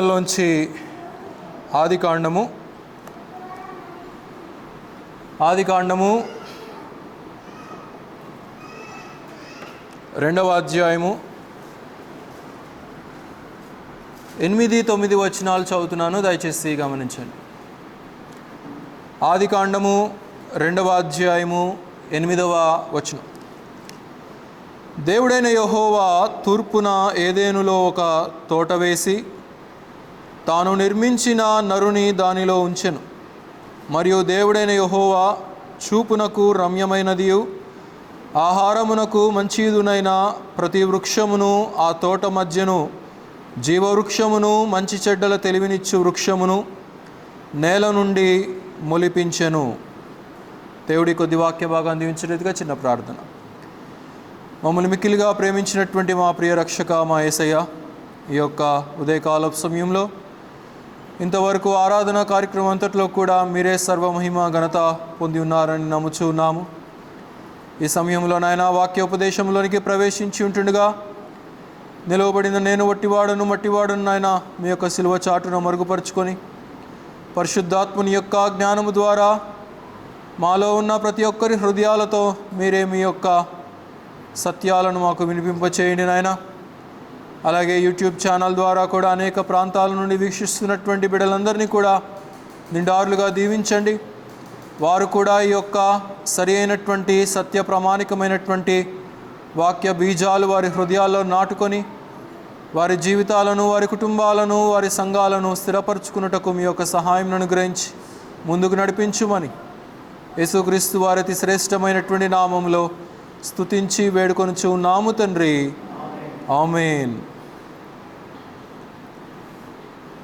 లోంచి ఆదికాండము 2వ అధ్యాయము 8-9 వచనాలు చదువుతున్నాను, దయచేసి గమనించండి. ఆదికాండము 2వ అధ్యాయము 8వ వచనం. దేవుడైన యెహోవా తూర్పున ఏదెనులో ఒక తోట వేసి తాను నిర్మించిన నరుని దానిలో ఉంచెను. మరియు దేవుడైన యెహోవా చూపునకు రమ్యమైనదియు ఆహారమునకు మంచిదునైన ప్రతి వృక్షమును ఆ తోట మధ్యను జీవవృక్షమును మంచి చెడ్డల తెలివినిచ్చు వృక్షమును నేల నుండి మొలిపించెను. దేవుడి కొద్ది వాక్య భాగాన్ని దీవించినట్టుగా చిన్న ప్రార్థన. మమ్మల్ని మిక్కిలిగా ప్రేమించినటువంటి మా ప్రియ రక్షక మా యేసయ్య, ఈ యొక్క ఉదయకాల సమయంలో ఇంతవరకు ఆరాధన కార్యక్రమం అంతట్లో కూడా మీరే సర్వమహిమ ఘనత పొంది ఉన్నారని నమ్ముచున్నాము. ఈ సమయంలో నాయన వాక్యోపదేశంలోనికి ప్రవేశించి ఉంటుండగా నిలవబడిన నేను మట్టివాడను నాయన మీ యొక్క సిలువ చాటును మరుగుపరుచుకొని పరిశుద్ధాత్ముని యొక్క జ్ఞానము ద్వారా మాలో ఉన్న ప్రతి ఒక్కరి హృదయాలతో మీరే మీ యొక్క సత్యాలను మాకు వినిపింపచేయండి నాయన. అలాగే యూట్యూబ్ ఛానల్ ద్వారా కూడా అనేక ప్రాంతాల నుండి వీక్షిస్తున్నటువంటి బిడ్డలందరినీ కూడా నిండారులుగా దీవించండి. వారు కూడా ఈ యొక్క సరి అయినటువంటి సత్య ప్రామాణికమైనటువంటి వాక్య బీజాలు వారి హృదయాల్లో నాటుకొని వారి జీవితాలను, వారి కుటుంబాలను, వారి సంఘాలను స్థిరపరచుకున్నటకు మీ యొక్క సహాయం అనుగ్రహించి ముందుకు నడిపించుమని యేసుక్రీస్తు వారి అతి శ్రేష్టమైనటువంటి నామంలో స్తుతించి వేడుకొనుచు నాము తండ్రి, ఆమేన్.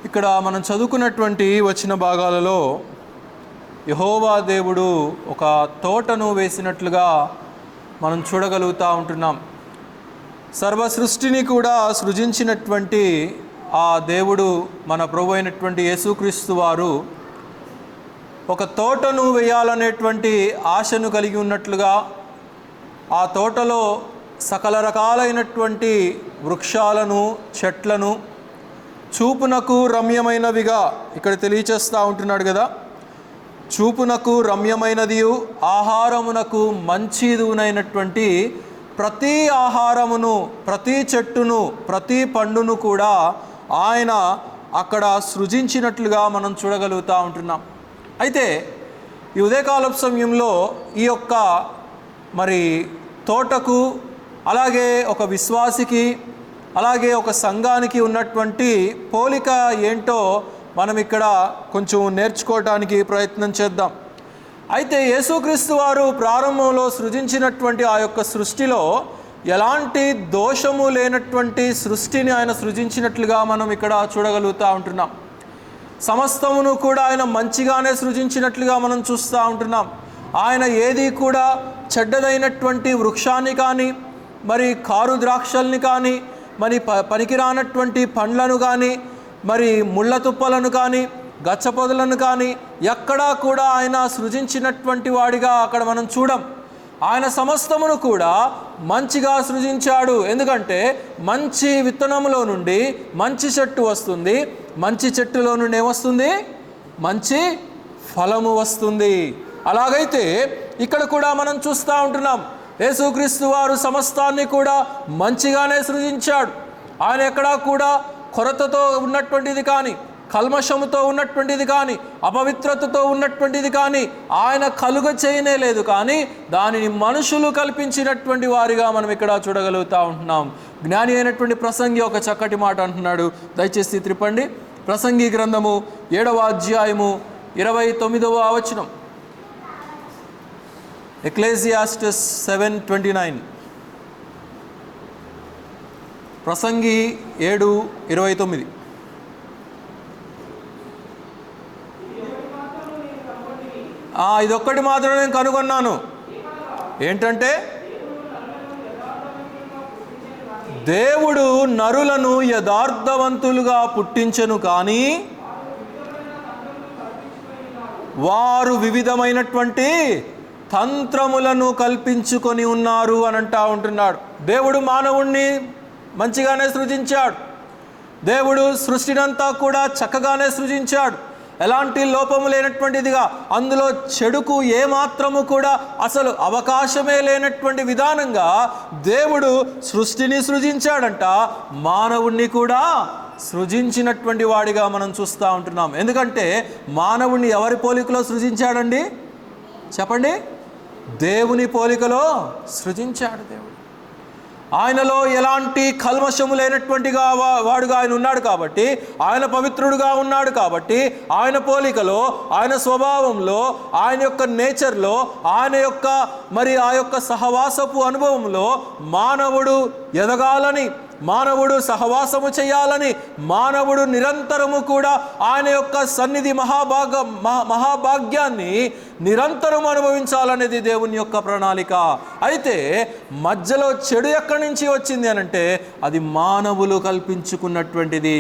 ఇక్కడ మనం చదువుకున్నటువంటి వచ్చిన భాగాలలో యెహోవా దేవుడు ఒక తోటను వేసినట్లుగా మనం చూడగలుగుతూ ఉంటున్నాం. సర్వ సృష్టిని కూడా సృజించినటువంటి ఆ దేవుడు మన ప్రభు అయినటువంటి యేసుక్రీస్తు వారు ఒక తోటను వేయాలనేటువంటి ఆశను కలిగి ఉన్నట్లుగా ఆ తోటలో సకల రకాలైనటువంటి వృక్షాలను, చెట్లను చూపునకు రమ్యమైనవిగా ఇక్కడ తెలియచేస్తూ ఉంటున్నాడు కదా. చూపునకు రమ్యమైనదియు ఆహారమునకు మంచిదునైనటువంటి ప్రతి ఆహారమును, ప్రతి చెట్టును, ప్రతి పండును కూడా ఆయన అక్కడ సృజించినట్లుగా మనం చూడగలుగుతూ ఉంటున్నాం. అయితే ఈ ఉదయకాల సమయంలో ఈ యొక్క మరి తోటకు, అలాగే ఒక విశ్వాసికి, అలాగే ఒక సంఘానికి ఉన్నటువంటి పోలిక ఏంటో మనం ఇక్కడ కొంచెం నేర్చుకోవడానికి ప్రయత్నం చేద్దాం. అయితే యేసుక్రీస్తు వారు ప్రారంభంలో సృజించినటువంటి ఆ యొక్క సృష్టిలో ఎలాంటి దోషము లేనటువంటి సృష్టిని ఆయన సృజించినట్లుగా మనం ఇక్కడ చూడగలుగుతూ ఉంటున్నాం. సమస్తమును కూడా ఆయన మంచిగానే సృజించినట్లుగా మనం చూస్తూ ఉంటున్నాం. ఆయన ఏది కూడా చెడ్డదైనటువంటి వృక్షాన్ని కానీ, మరి కారు ద్రాక్షల్ని కానీ, మరి పనికిరానటువంటి పండ్లను కానీ, మరి ముళ్ళ తుప్పలను కానీ, గచ్చపొదలను కానీ ఎక్కడా కూడా ఆయన సృజించినటువంటి వాడిగా అక్కడ మనం చూడం. ఆయన సమస్తమును కూడా మంచిగా సృజించాడు. ఎందుకంటే మంచి విత్తనములో నుండి మంచి చెట్టు వస్తుంది, మంచి చెట్టులో నుండి ఏమొస్తుంది? మంచి ఫలము వస్తుంది. అలాగైతే ఇక్కడ కూడా మనం చూస్తూ ఉంటున్నాం, యేసుక్రీస్తు వారు సమస్తాన్ని కూడా మంచిగానే సృజించాడు. ఆయన ఎక్కడా కూడా కొరతతో ఉన్నటువంటిది కానీ, కల్మషముతో ఉన్నటువంటిది కానీ, అపవిత్రతతో ఉన్నటువంటిది కానీ ఆయన కలుగ చేయనే లేదు. కానీ దానిని మనుషులు కల్పించినటువంటి వారిగా మనం ఇక్కడ చూడగలుగుతూ ఉంటున్నాం. జ్ఞాని అయినటువంటి ప్రసంగి ఒక చక్కటి మాట అంటున్నాడు, దయచేసి త్రిప్పండి. ప్రసంగి గ్రంథము 7వ అధ్యాయము 29వ వచనం. ఎక్లేసియాస్టస్ 7:29. ప్రసంగి 7:29. ఇదొక్కటి మాత్రం నేను కనుగొన్నాను. ఏంటంటే దేవుడు నరులను యథార్థవంతులుగా పుట్టించెను, కానీ వారు వివిధమైనటువంటి తంత్రములను కల్పించుకొని ఉన్నారు అని అంటూ ఉంటున్నాడు. దేవుడు మానవుణ్ణి మంచిగానే సృజించాడు, దేవుడు సృష్టినంతా కూడా చక్కగానే సృజించాడు, ఎలాంటి లోపము లేనటువంటిదిగా. అందులో చెడుకు ఏమాత్రము కూడా అసలు అవకాశమే లేనటువంటి విధానంగా దేవుడు సృష్టిని సృజించాడంట. మానవుణ్ణి కూడా సృజించినటువంటి వాడిగా మనం చూస్తూ ఉంటున్నాం. ఎందుకంటే మానవుణ్ణి ఎవరి పోలికలో సృజించాడండి చెప్పండి? దేవుని పోలికలో సృజించాడు దేవుడు. ఆయనలో ఎలాంటి కల్మషము లేనటువంటిగా వాడుగా ఆయన ఉన్నాడు కాబట్టి, ఆయన పవిత్రుడుగా ఉన్నాడు కాబట్టి, ఆయన పోలికలో, ఆయన స్వభావంలో, ఆయన యొక్క నేచర్లో, ఆయన యొక్క ఆ యొక్క సహవాసపు అనుభవంలో మానవుడు ఎదగాలని, మానవుడు సహవాసము చేయాలని, మానవుడు నిరంతరము కూడా ఆయన యొక్క సన్నిధి మహాభాగ్యాన్ని నిరంతరం అనుభవించాలనేది దేవుని యొక్క ప్రణాళిక. అయితే మధ్యలో చెడు ఎక్కడి నుంచి వచ్చింది అనంటే అది మానవులు కల్పించుకున్నటువంటిది,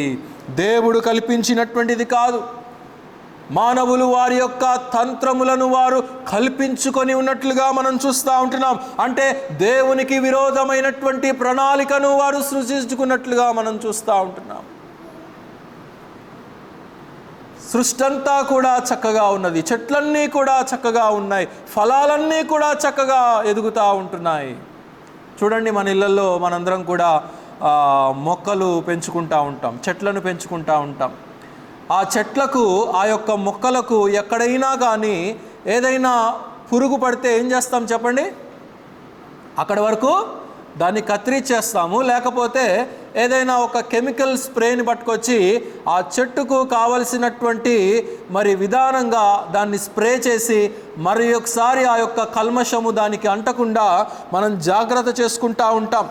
దేవుడు కల్పించినటువంటిది కాదు. మానవులు వారి యొక్క తంత్రములను వారు కల్పించుకొని ఉన్నట్లుగా మనం చూస్తూ ఉంటున్నాం. అంటే దేవునికి విరోధమైనటువంటి ప్రణాళికను వారు సృష్టించుకున్నట్లుగా మనం చూస్తూ ఉంటున్నాం. సృష్టి అంతా కూడా చక్కగా ఉన్నది, చెట్లన్నీ కూడా చక్కగా ఉన్నాయి, ఫలాలన్నీ కూడా చక్కగా ఎదుగుతూ ఉంటున్నాయి. చూడండి, మన ఇళ్ళల్లో మనందరం కూడా మొక్కలు పెంచుకుంటూ ఉంటాం, చెట్లను పెంచుకుంటూ ఉంటాం. ఆ చెట్లకు, ఆ యొక్క మొక్కలకు ఎక్కడైనా కానీ ఏదైనా పురుగు పడితే ఏం చేస్తాం చెప్పండి? అక్కడి వరకు దాన్ని కత్తిరించేస్తాము, లేకపోతే ఏదైనా ఒక కెమికల్ స్ప్రేని పట్టుకొచ్చి ఆ చెట్టుకు కావలసినటువంటి విధానంగా దాన్ని స్ప్రే చేసి మరి ఒకసారి ఆ యొక్క కల్మషము దానికి అంటకుండా మనం జాగ్రత్త చేసుకుంటూ ఉంటాం.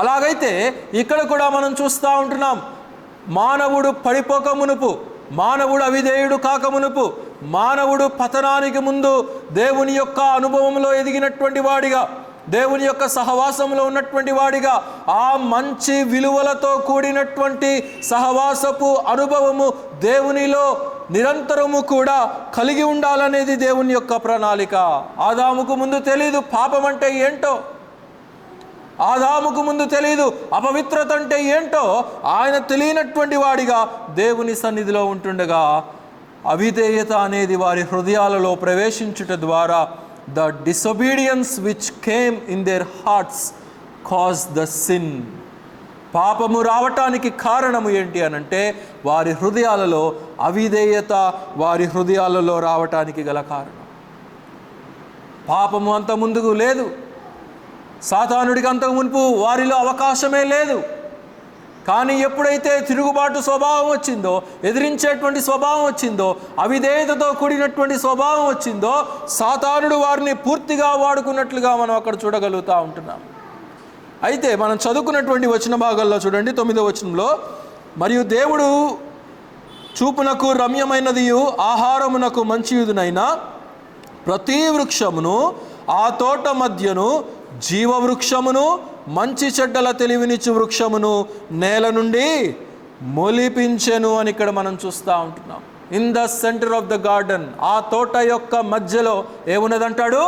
అలాగైతే ఇక్కడ కూడా మనం చూస్తూ ఉంటున్నాం, మానవుడు పడిపోక మునుపు, మానవుడు అవిధేయుడు కాక మునుపు, మానవుడు పతనానికి ముందు దేవుని యొక్క అనుభవంలో ఎదిగినటువంటి వాడిగా, దేవుని యొక్క సహవాసంలో ఉన్నటువంటి వాడిగా, ఆ మంచి విలువలతో కూడినటువంటి సహవాసపు అనుభవము దేవునిలో నిరంతరము కూడా కలిగి ఉండాలనేది దేవుని యొక్క ప్రణాళిక. ఆదాముకు ముందు తెలీదు పాపం అంటే ఏంటో, ఆదాముకు ముందు తెలీదు అపవిత్రత అంటే ఏంటో. ఆయన తెలియనటువంటి వాడిగా దేవుని సన్నిధిలో ఉంటుండగా అవిధేయత అనేది వారి హృదయాలలో ప్రవేశించుట ద్వారా the disobedience which came in their hearts cause the sin. పాపము రావటానికి కారణము ఏంటి అనంటే వారి హృదయాలలో అవిధేయత వారి హృదయాలలో రావటానికి గల కారణం. పాపము అంత ముందుకు లేదు, సాతానుడికి అంతకు మునుపు వారిలో అవకాశమే లేదు. కానీ ఎప్పుడైతే తిరుగుబాటు స్వభావం వచ్చిందో, ఎదిరించేటువంటి స్వభావం వచ్చిందో, అవిధేయతతో కూడినటువంటి స్వభావం వచ్చిందో, సాతానుడు వారిని పూర్తిగా వాడుకున్నట్లుగా మనం అక్కడ చూడగలుగుతూ ఉంటున్నాం. అయితే మనం చదువుకున్నటువంటి వచన భాగాల్లో చూడండి, 9వ వచనంలో, మరియు దేవుడు చూపునకు రమ్యమైనదియు ఆహారమునకు మంచియుదునైన ప్రతి వృక్షమును ఆ తోట మధ్యను జీవవృక్షమును మంచి చెడ్డల తెలివినిచ్చు వృక్షమును నేల నుండి మొలిపించెను అని ఇక్కడ మనం చూస్తూ ఉంటున్నాం. In the centre of the garden, ఆ తోట యొక్క మధ్యలో ఏమున్నదంటాడు?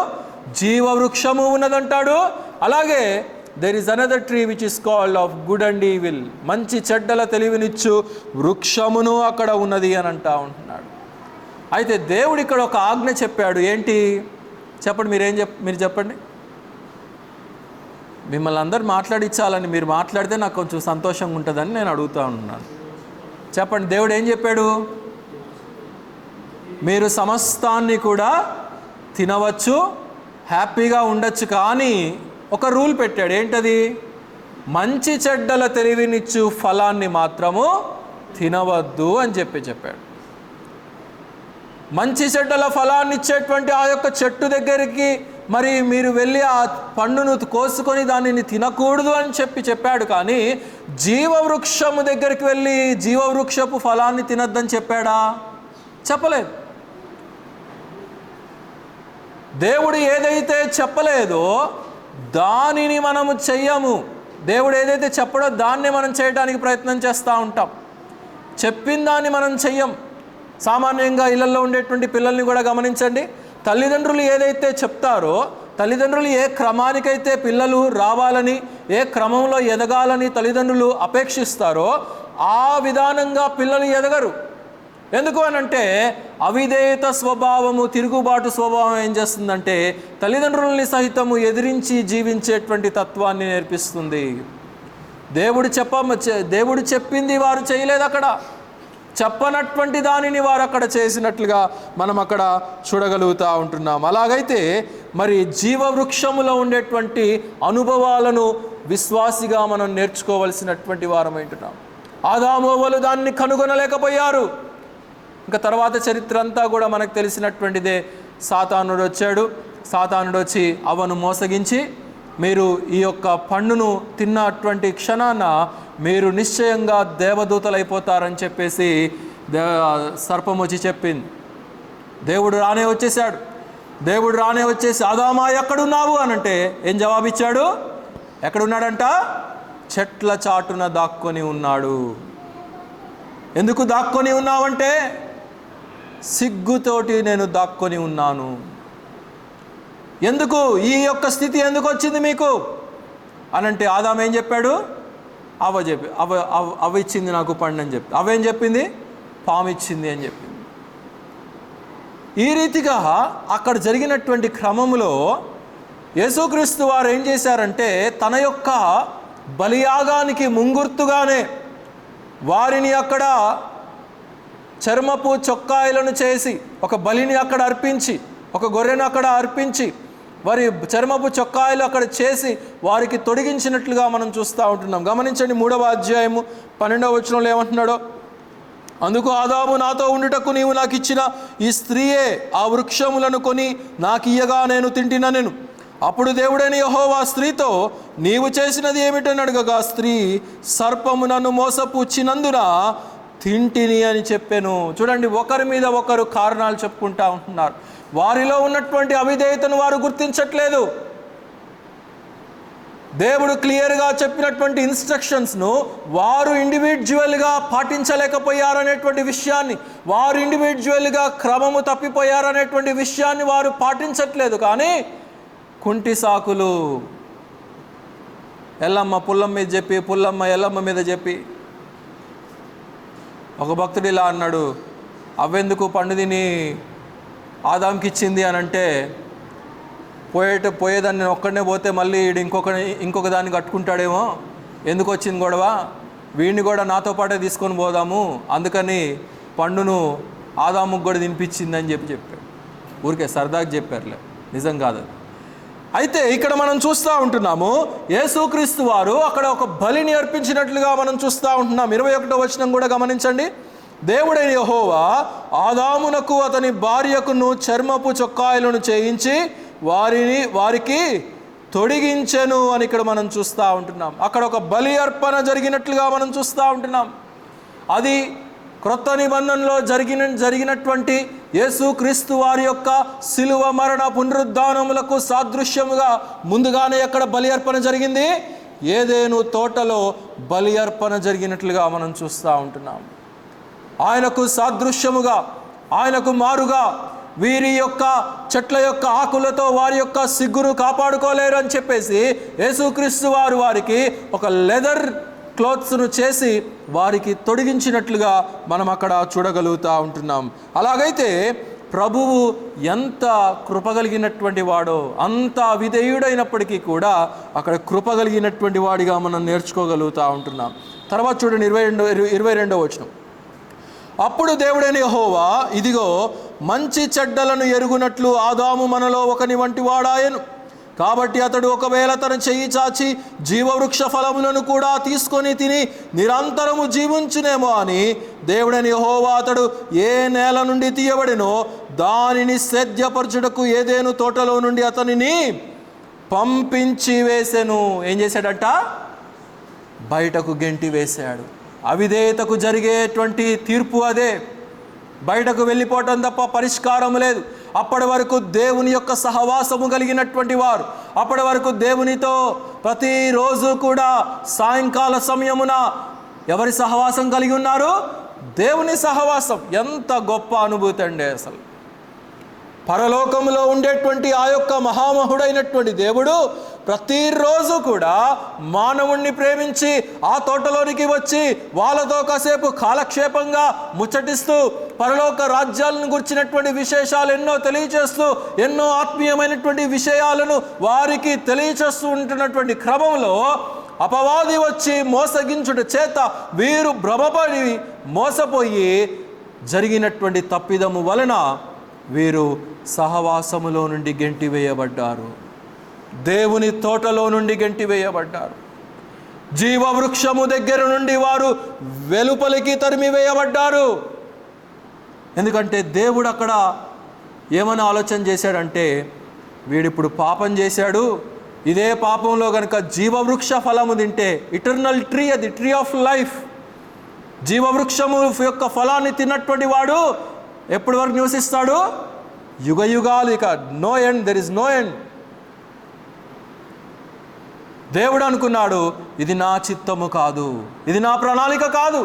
జీవవృక్షము ఉన్నదంటాడు. అలాగే there is another tree which is called of good and evil, మంచి చెడ్డల తెలివినిచ్చు వృక్షమును అక్కడ ఉన్నది అని అంటా ఉంటున్నాడు. అయితే దేవుడు ఇక్కడ ఒక ఆజ్ఞ చెప్పాడు. ఏంటి చెప్పండి? మీరు చెప్పండి. మిమ్మల్ని అందరు మాట్లాడించాలని మీరు మాట్లాడితే నాకు కొంచెం సంతోషంగా ఉంటుందని నేను అడుగుతూ ఉన్నాను. చెప్పండి, దేవుడు ఏం చెప్పాడు? మీరు సమస్తాన్ని కూడా తినవచ్చు, హ్యాపీగా ఉండొచ్చు, కానీ ఒక రూల్ పెట్టాడు. ఏంటది? మంచి చెడ్డల తెలివినిచ్చు ఫలాన్ని మాత్రము తినవద్దు అని చెప్పాడు. మంచి చెడ్డల ఫలాన్ని ఇచ్చేటువంటి ఆ యొక్క చెట్టు దగ్గరికి మీరు వెళ్ళి ఆ పండును కోసుకొని దానిని తినకూడదు అని చెప్పాడు. కానీ జీవవృక్షము దగ్గరికి వెళ్ళి జీవవృక్షపు ఫలాన్ని తినద్దని చెప్పాడా? చెప్పలేదు. దేవుడు ఏదైతే చెప్పలేదో దానిని మనము చెయ్యము. దేవుడు ఏదైతే చెప్పడో దాన్నే మనం చేయడానికి ప్రయత్నం చేస్తూ ఉంటాం. చెప్పిన దాన్ని మనం చెయ్యం. సామాన్యంగా ఇళ్లలో ఉండేటువంటి పిల్లల్ని కూడా గమనించండి. తల్లిదండ్రులు ఏదైతే చెప్తారో, తల్లిదండ్రులు ఏ క్రమానికైతే పిల్లలు రావాలని, ఏ క్రమంలో ఎదగాలని తల్లిదండ్రులు అపేక్షిస్తారో ఆ విధానంగా పిల్లలు ఎదగరు. ఎందుకు అనంటే అవిధేయత స్వభావము, తిరుగుబాటు స్వభావం ఏం చేస్తుందంటే తల్లిదండ్రులని సహితము ఎదిరించి జీవించేటువంటి తత్వాన్ని నేర్పిస్తుంది. దేవుడు చెప్పింది వారు చేయలేదు, అక్కడ చెప్పనటువంటి దానిని వారు అక్కడ చేసినట్లుగా మనం అక్కడ చూడగలుగుతూ ఉంటున్నాం. అలాగైతే మరి జీవవృక్షములో ఉండేటువంటి అనుభవాలను విశ్వాసిగా మనం నేర్చుకోవలసినటువంటి వారం ఏంటున్నాం. ఆదాము అవ్వలు దాన్ని కనుగొనలేకపోయారు. ఇంకా తర్వాత చరిత్ర అంతా కూడా మనకు తెలిసినటువంటిదే. సాతానుడు వచ్చాడు. సాతానుడు వచ్చి అవ్వను మోసగించి, మీరు ఈ యొక్క పండును తిన్నటువంటి క్షణాన మీరు నిశ్చయంగా దేవదూతలైపోతారని చెప్పేసి సర్పం వచ్చి చెప్పింది. దేవుడు రానే వచ్చేసి ఆదామా ఎక్కడున్నావు అనంటే ఏం జవాబిచ్చాడు? ఎక్కడున్నాడంట? చెట్ల చాటున దాక్కొని ఉన్నాడు. ఎందుకు దాక్కొని ఉన్నావంటే సిగ్గుతోటి నేను దాక్కొని ఉన్నాను. ఎందుకు ఈ యొక్క స్థితి ఎందుకు వచ్చింది మీకు అనంటే ఆదాము ఏం చెప్పాడు? అవ్వ ఇచ్చింది నాకు పండు అని చెప్పి. అవేం చెప్పింది? పాము ఇచ్చింది అని చెప్పింది. ఈ రీతిగా అక్కడ జరిగినటువంటి క్రమంలో యేసుక్రీస్తు వారు ఏం చేశారంటే తన యొక్క బలియాగానికి ముంగుర్తుగానే వారిని అక్కడ చర్మపు చొక్కాయలను చేసి ఒక బలిని అక్కడ అర్పించి, ఒక గొర్రెను అక్కడ అర్పించి వారి చర్మపు చొక్కాయలు అక్కడ చేసి వారికి తొడిగించినట్లుగా మనం చూస్తూ ఉంటున్నాం. గమనించండి 3వ అధ్యాయము 12వ వచనంలో ఏమంటున్నాడో. అందుకు ఆదాము, నాతో ఉండుటకు నీవు నాకు ఇచ్చిన ఈ స్త్రీయే ఆ వృక్షములను కొని నాకు ఇయ్యగా నేను తింటిననెను. అప్పుడు దేవుడైన యెహోవా స్త్రీతో, నీవు చేసినది ఏమిటని అడగగా స్త్రీ, సర్పము నన్ను మోసపుచ్చినందున తింటిని అని చెప్పాను. చూడండి, ఒకరి మీద ఒకరు కారణాలు చెప్పుకుంటా ఉంటున్నారు. వారిలో ఉన్నటువంటి అవిధేయతను వారు గుర్తించట్లేదు. దేవుడు క్లియర్గా చెప్పినటువంటి ఇన్స్ట్రక్షన్స్ను వారు ఇండివిజువల్గా పాటించలేకపోయారనేటువంటి విషయాన్ని, వారు ఇండివిజువల్గా క్రమము తప్పిపోయారనేటువంటి విషయాన్ని వారు పాటించట్లేదు. కానీ కుంటి సాకులు ఎల్లమ్మ పుల్లమ్మ మీద చెప్పి, పుల్లమ్మ ఎల్లమ్మ మీద చెప్పి, ఒక భక్తుడు ఇలా అన్నాడు, అవ్వెందుకు పండు తిని ఆదాంకి ఇచ్చింది అని అంటే, పోయేదాన్ని నేను ఒక్కడనే పోతే మళ్ళీ ఇంకొక దాన్ని కట్టుకుంటాడేమో, ఎందుకు వచ్చింది గొడవ, వీడిని కూడా నాతో పాటే తీసుకొని పోదాము, అందుకని పండును ఆదాముకు కూడా తినిపించింది అని చెప్పాడు. ఊరికే సరదాకి చెప్పారులే, నిజం కాదు. అయితే ఇక్కడ మనం చూస్తూ ఉంటున్నాము యేసుక్రీస్తు వారు అక్కడ ఒక బలిని అర్పించినట్లుగా మనం చూస్తూ ఉంటున్నాం. 21వ వచనం కూడా గమనించండి. దేవుడైన యెహోవా ఆదామునకు అతని భార్యకును చర్మపు చొక్కాయలను చేయించి వారికి తొడిగించెను అని ఇక్కడ మనం చూస్తూ ఉంటున్నాం. అక్కడ ఒక బలి అర్పణ జరిగినట్లుగా మనం చూస్తూ ఉంటున్నాం. అది క్రొత్త నిబంధనలో జరిగినటువంటి యేసుక్రీస్తు వారి యొక్క శిలువ మరణ పునరుద్ధానములకు సాదృశ్యముగా ముందుగానే ఎక్కడ బలి అర్పణ జరిగింది? ఏదెను తోటలో బలి అర్పణ జరిగినట్లుగా మనం చూస్తూ ఉంటున్నాం. ఆయనకు సాదృశ్యముగా, ఆయనకు మారుగా వీరి యొక్క చెట్ల యొక్క ఆకులతో వారి యొక్క సిగ్గును కాపాడుకోలేరు అని చెప్పేసి యేసుక్రీస్తు వారు వారికి ఒక లెదర్ క్లోత్స్ను చేసి వారికి తొడిగించినట్లుగా మనం అక్కడ చూడగలుగుతూ ఉంటున్నాం. అలాగైతే ప్రభువు ఎంత కృపగలిగినటువంటి వాడో, అంత విధేయుడైనప్పటికీ కూడా అక్కడ కృపగలిగినటువంటి వాడిగా మనం నేర్చుకోగలుగుతూ ఉంటున్నాం. తర్వాత చూడండి 22వ వచనం. అప్పుడు దేవుడైన యెహోవా, ఇదిగో మంచి చెడ్డలను ఎరుగునట్లు ఆదాము మనలో ఒకని వంటి వాడాయను. కాబట్టి అతడు ఒకవేళ తన చెయ్యి చాచి జీవవృక్ష ఫలములను కూడా తీసుకొని తిని నిరంతరము జీవించునేమో అని దేవుడైన యెహోవా అతడు ఏ నేల నుండి తీయబడినో దానిని సేద్యపరచుటకు ఏదేను తోటలో నుండి అతనిని పంపించి వేసెను. ఏం చేశాడట? బయటకు గెంటి వేశాడు. అవిధేయతకు జరిగేటువంటి తీర్పు అదే. బయటకు వెళ్ళిపోవటం తప్ప పరిష్కారం లేదు. అప్పటి వరకు దేవుని యొక్క సహవాసము కలిగినటువంటి వారు, అప్పటి వరకు దేవునితో ప్రతిరోజు కూడా సాయంకాల సమయమున ఎవరి సహవాసం కలిగి ఉన్నారు? దేవుని సహవాసం. ఎంత గొప్ప అనుభూతి అండి అసలు. పరలోకములో ఉండేటువంటి ఆ యొక్క మహామహుడైనటువంటి దేవుడు ప్రతిరోజు కూడా మానవుణ్ణి ప్రేమించి ఆ తోటలోనికి వచ్చి వాళ్ళతో కాసేపు కాలక్షేపంగా ముచ్చటిస్తూ పరలోక రాజ్యాలను గురించినటువంటి విశేషాలు ఎన్నో తెలియచేస్తూ ఎన్నో ఆత్మీయమైనటువంటి విషయాలను వారికి తెలియచేస్తూ ఉంటున్నటువంటి క్రమంలో అపవాది వచ్చి మోసగించుట చేత వీరు భ్రమపడి మోసపోయి జరిగినటువంటి తప్పిదము వలన వీరు సహవాసములో నుండి గెంటివేయబడ్డారు. దేవుని తోటలో నుండి గెంటివేయబడ్డారు. జీవవృక్షము దగ్గర నుండి వారు వెలుపలికి తరిమివేయబడ్డారు. ఎందుకంటే దేవుడు అక్కడ ఏమని ఆలోచన చేశాడంటే, వీడిప్పుడు పాపం చేశాడు, ఇదే పాపంలో కనుక జీవవృక్ష ఫలము తింటే, ఇటర్నల్ ట్రీ, అది ట్రీ ఆఫ్ లైఫ్, జీవవృక్షము యొక్క ఫలాన్ని తిన్నటువంటి వాడు ఎప్పటి వరకు నివసిస్తాడు? యుగ యుగాలు, ఇక no end, there is no end. దేవుడు అనుకున్నాడు, ఇది నా చిత్తము కాదు, ఇది నా ప్రణాళిక కాదు.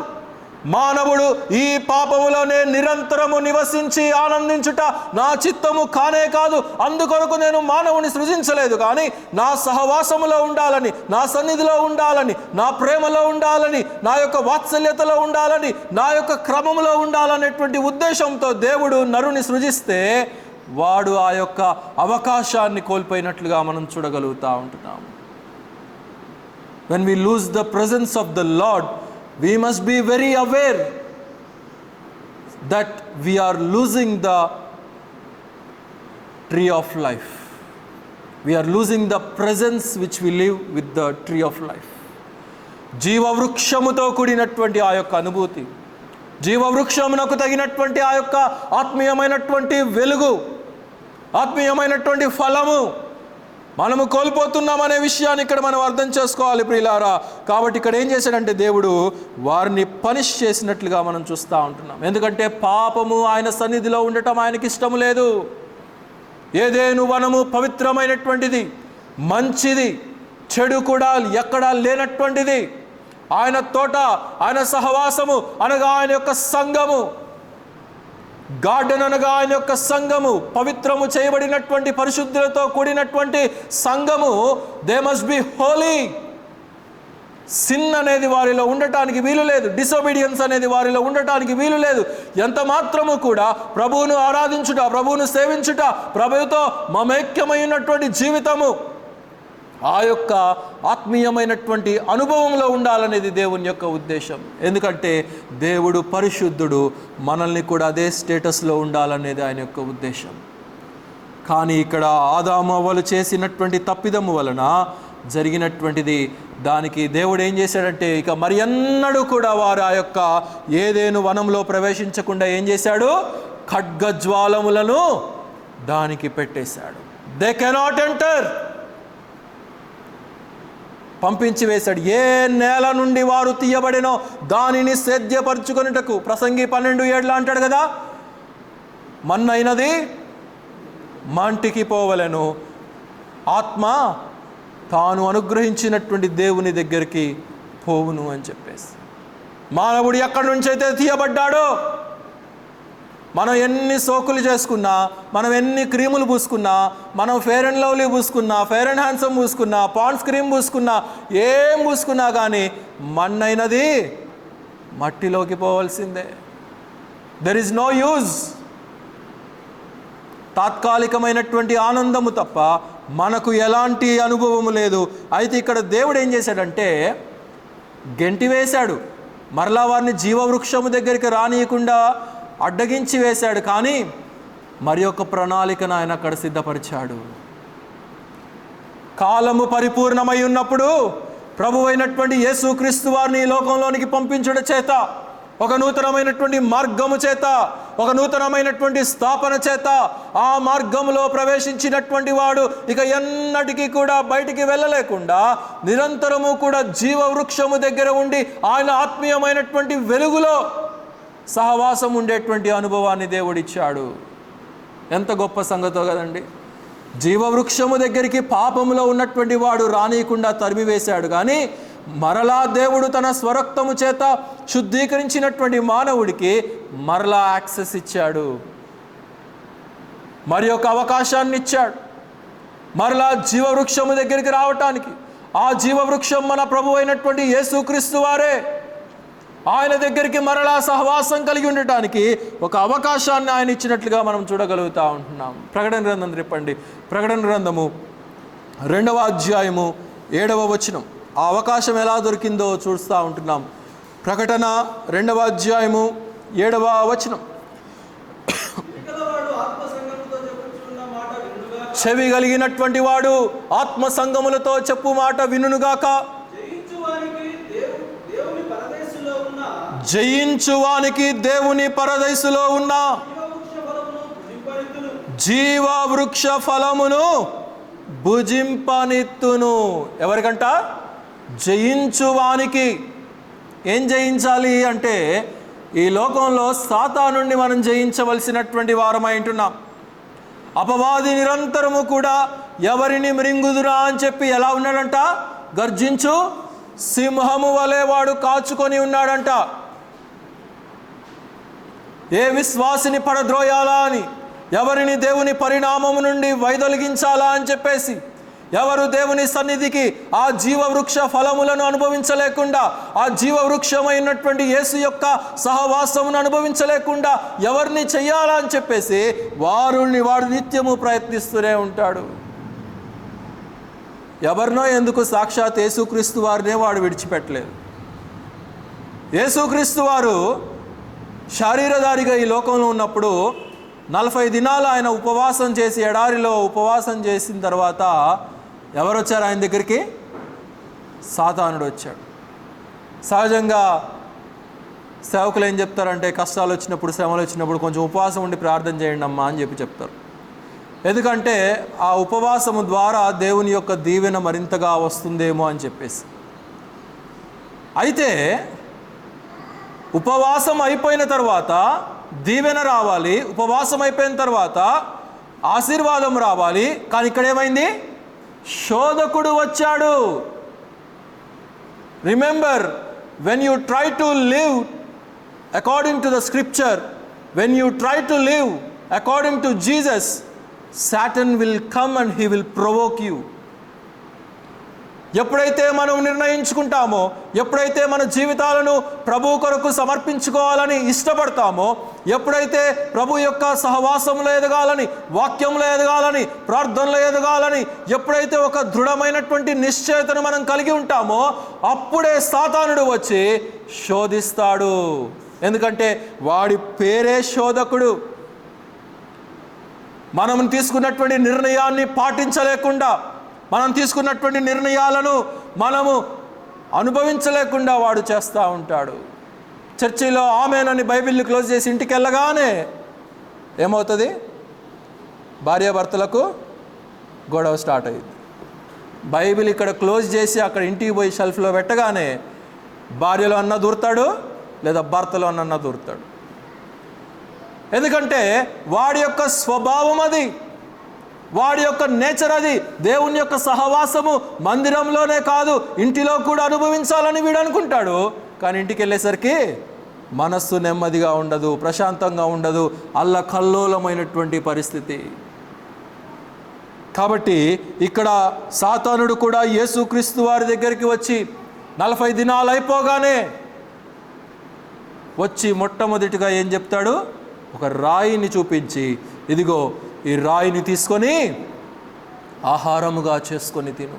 మానవుడు ఈ పాపములోనే నిరంతరము నివసించి ఆనందించుట నా చిత్తము కానే కాదు. అందుకొరకు నేను మానవుని సృజించలేదు, కానీ నా సహవాసములో ఉండాలని, నా సన్నిధిలో ఉండాలని, నా ప్రేమలో ఉండాలని, నా యొక్క వాత్సల్యతలో ఉండాలని, నా యొక్క క్రమములో ఉండాలనేటువంటి ఉద్దేశంతో దేవుడు నరుని సృజిస్తే వాడు ఆ యొక్క అవకాశాన్ని కోల్పోయినట్లుగా మనం చూడగలుగుతూ ఉంటున్నాము. When we lose the presence of the Lord, we must be very aware that we are losing the tree of life. We are losing the presence which we live with the tree of life. జీవవృక్షముతో కూడినటువంటి ఆ యొక్క అనుభూతి, జీవవృక్షమునకు తగినటువంటి ఆ యొక్క ఆత్మీయమైనటువంటి వెలుగు, ఆత్మీయమైనటువంటి ఫలము మనము కోల్పోతున్నామనే విషయాన్ని ఇక్కడ మనం అర్థం చేసుకోవాలి ప్రియులారా. కాబట్టి ఇక్కడ ఏం చేశాడంటే దేవుడు వారిని పనిష్ చేసినట్లుగా మనం చూస్తూ ఉంటున్నాం. ఎందుకంటే పాపము ఆయన సన్నిధిలో ఉండటం ఆయనకి ఇష్టం లేదు. ఏదేను వనము పవిత్రమైనటువంటిది, మంచిది, చెడు కూడా ఎక్కడా లేనటువంటిది. ఆయన తోట, ఆయన సహవాసము అనగా ఆయన యొక్క సంఘము, గార్డెన్ అనగా ఆయన యొక్క సంఘము, పవిత్రము చేయబడినటువంటి పరిశుద్ధులతో కూడినటువంటి సంఘము. They must be Holi. Sin అనేది వారిలో ఉండటానికి వీలు లేదు, డిసొబీడియన్స్ అనేది వారిలో ఉండటానికి వీలు లేదు. ఎంత మాత్రము కూడా ప్రభువును ఆరాధించుట, ప్రభువును సేవించుట, ప్రభువుతో మమైక్యమైనటువంటి జీవితము, ఆ యొక్క ఆత్మీయమైనటువంటి అనుభవంలో ఉండాలనేది దేవుని యొక్క ఉద్దేశం. ఎందుకంటే దేవుడు పరిశుద్ధుడు, మనల్ని కూడా అదే స్టేటస్లో ఉండాలనేది ఆయన యొక్క ఉద్దేశం. కానీ ఇక్కడ ఆదాము అవ్వలు చేసినటువంటి తప్పిదము వలన జరిగినటువంటిది. దానికి దేవుడు ఏం చేశాడంటే, ఇక మరి ఎన్నడూ కూడా వారు ఆ యొక్క ఏదేను వనంలో ప్రవేశించకుండా ఏం చేశాడు? ఖడ్గజ్వాలములను దానికి పెట్టేశాడు. They cannot enter. పంపించి వేశాడు. ఏ నేల నుండి వారు తీయబడినో దానిని సేద్యపరచుకొనుటకు, ప్రసంగి 12:7 అంటాడు కదా, మన్నైనది మంటికి పోవలెను, ఆత్మ తాను అనుగ్రహించినటువంటి దేవుని దగ్గరికి పోవును అని చెప్పేసి. మానవుడు ఎక్కడి నుంచి అయితే తీయబడ్డాడో, మనం ఎన్ని సోకులు చేసుకున్నా, మనం ఎన్ని క్రీములు పూసుకున్నా, మనం ఫెయిర్ అండ్ లవ్లీ పూసుకున్నా, ఫెయిర్ అండ్ హ్యాండ్సమ్ పూసుకున్నా, పాండ్స్ క్రీమ్ పూసుకున్నా, ఏం పూసుకున్నా కానీ మన్నైనది మట్టిలోకి పోవాల్సిందే. There is no use. తాత్కాలికమైనటువంటి ఆనందము తప్ప మనకు ఎలాంటి అనుభవము లేదు. అయితే ఇక్కడ దేవుడు ఏం చేశాడంటే గెంటివేశాడు. మరలా వారిని జీవవృక్షము దగ్గరికి రానియకుండా అడ్డగించి వేశాడు. కానీ మరి ఒక ప్రణాళికను ఆయన అక్కడ సిద్ధపరిచాడు. కాలము పరిపూర్ణమై ఉన్నప్పుడు ప్రభువైనటువంటి యేసుక్రీస్తు వారిని ఈ లోకంలోనికి పంపించడం చేత, ఒక నూతనమైనటువంటి మార్గము చేత, ఒక నూతనమైనటువంటి స్థాపన చేత ఆ మార్గములో ప్రవేశించినటువంటి వాడు ఇక ఎన్నటికీ కూడా బయటికి వెళ్ళలేకుండా నిరంతరము కూడా జీవవృక్షము దగ్గర ఉండి ఆయన ఆత్మీయమైనటువంటి వెలుగులో సహవాసం ఉండేటువంటి అనుభవాన్ని దేవుడిచ్చాడు. ఎంత గొప్ప సంగతో కదండి. జీవవృక్షము దగ్గరికి పాపములో ఉన్నటువంటి వాడు రానియకుండా తరిమివేశాడు. కానీ మరలా దేవుడు తన స్వరక్తము చేత శుద్ధీకరించినటువంటి మానవుడికి మరలా యాక్సెస్ ఇచ్చాడు, మరి ఒక అవకాశాన్ని ఇచ్చాడు. మరలా జీవవృక్షము దగ్గరికి రావటానికి, ఆ జీవవృక్షం మన ప్రభు అయినటువంటి యేసుక్రీస్తు వారే. ఆయన దగ్గరికి మరలా సహవాసం కలిగి ఉండటానికి ఒక అవకాశాన్ని ఆయన ఇచ్చినట్లుగా మనం చూడగలుగుతూ ఉంటున్నాం. ప్రకటన గ్రంథం త్రిప్పండి. ప్రకటన గ్రంథము 2వ అధ్యాయము 7వ వచనం. ఆ అవకాశం ఎలా దొరికిందో చూస్తూ ఉంటున్నాం. ప్రకటన 2వ అధ్యాయము 7వ వచనం. చెవి కలిగినటువంటి వాడు ఆత్మ సంగములతో చెప్పు మాట వినుగాక. జయించువానికి దేవుని పరదైసులో ఉన్న జీవవృక్ష ఫలమును భుజింపనిత్తును. ఎవరికంట? జయించువానికి. ఏం జయించాలి అంటే, ఈ లోకంలో సాతానుని మనం జయించవలసినటువంటి వారమై ఉంటున్నాం. అపవాది నిరంతరము కూడా ఎవరిని మృంగుదురా అని చెప్పి ఎలా ఉన్నాడంట? గర్జించు సింహము వలె వాడు కాచుకొని ఉన్నాడంట. ఏ విశ్వాసిని పడద్రోయాలా అని, ఎవరిని దేవుని పరిణామము నుండి వైదొలిగించాలా అని చెప్పేసి, ఎవరు దేవుని సన్నిధికి ఆ జీవవృక్ష ఫలములను అనుభవించలేకుండా, ఆ జీవవృక్షమైనటువంటి యేసు యొక్క సహవాసమును అనుభవించలేకుండా ఎవరిని చెయ్యాలా అని చెప్పేసి వాడు నిత్యము ప్రయత్నిస్తూనే ఉంటాడు. ఎవరినో ఎందుకు, సాక్షాత్ యేసుక్రీస్తు వారినే వాడు విడిచిపెట్టలేదు. యేసుక్రీస్తు వారు శరీరధారిగా ఈ లోకంలో ఉన్నప్పుడు 40 దినాలు ఆయన ఉపవాసం చేసి, ఎడారిలో ఉపవాసం చేసిన తర్వాత ఎవరు వచ్చారు ఆయన దగ్గరికి? సాతానుడు వచ్చాడు. సహజంగా సేవకులు ఏం చెప్తారంటే, కష్టాలు వచ్చినప్పుడు, శ్రమలు వచ్చినప్పుడు కొంచెం ఉపవాసం ఉండి ప్రార్థన చేయండి అమ్మా అని చెప్తారు. ఎందుకంటే ఆ ఉపవాసము ద్వారా దేవుని యొక్క దీవెన మరింతగా వస్తుందేమో అని చెప్పేసి. అయితే ఉపవాసం అయిపోయిన తర్వాత దీవెన రావాలి, ఉపవాసం అయిపోయిన తర్వాత ఆశీర్వాదం రావాలి. కానీ ఇక్కడ ఏమైంది? శోధకుడు వచ్చాడు. Remember, when you try to live according to the scripture, when you try to live according to Jesus, Satan will come and he will provoke you. ఎప్పుడైతే మనం నిర్ణయించుకుంటామో, ఎప్పుడైతే మన జీవితాలను ప్రభు కొరకు సమర్పించుకోవాలని ఇష్టపడతామో, ఎప్పుడైతే ప్రభు యొక్క సహవాసంలో ఎదగాలని, వాక్యంలో ఎదగాలని, ప్రార్థనలో ఎదగాలని, ఎప్పుడైతే ఒక దృఢమైనటువంటి నిశ్చయతను మనం కలిగి ఉంటామో, అప్పుడే సాతానుడు వచ్చి శోధిస్తాడు. ఎందుకంటే వాడి పేరే శోధకుడు. మనం తీసుకున్నటువంటి నిర్ణయాన్ని పాటించలేకుండా, మనం తీసుకున్నటువంటి నిర్ణయాలను మనము అనుభవించలేకుండా వాడు చేస్తూ ఉంటాడు. చర్చిలో ఆమేనని బైబిల్ని క్లోజ్ చేసి ఇంటికి వెళ్ళగానే ఏమవుతుంది? భార్యాభర్తలకు గొడవ స్టార్ట్ అయ్యింది. బైబిల్ ఇక్కడ క్లోజ్ చేసి అక్కడ ఇంటికి పోయి షెల్ఫ్లో పెట్టగానే భార్యలో అన్న దూరుతాడు, లేదా భర్తలో అన్న దూరుతాడు. ఎందుకంటే వాడి యొక్క స్వభావం అది, వాడి యొక్క నేచర్ అది. దేవుని యొక్క సహవాసము మందిరంలోనే కాదు, ఇంటిలో కూడా అనుభవించాలని వీడు అనుకుంటాడు. కానీ ఇంటికి వెళ్ళేసరికి మనస్సు నెమ్మదిగా ఉండదు, ప్రశాంతంగా ఉండదు, అల్లకల్లోలమైనటువంటి పరిస్థితి. కాబట్టి ఇక్కడ సాతానుడు కూడా యేసుక్రీస్తు వారి దగ్గరికి వచ్చి 40 దినాలు అయిపోగానే వచ్చి మొట్టమొదటిగా ఏం చెప్తాడు? ఒక రాయిని చూపించి, ఇదిగో ఈ రాయిని తీసుకొని ఆహారముగా చేసుకొని తిను.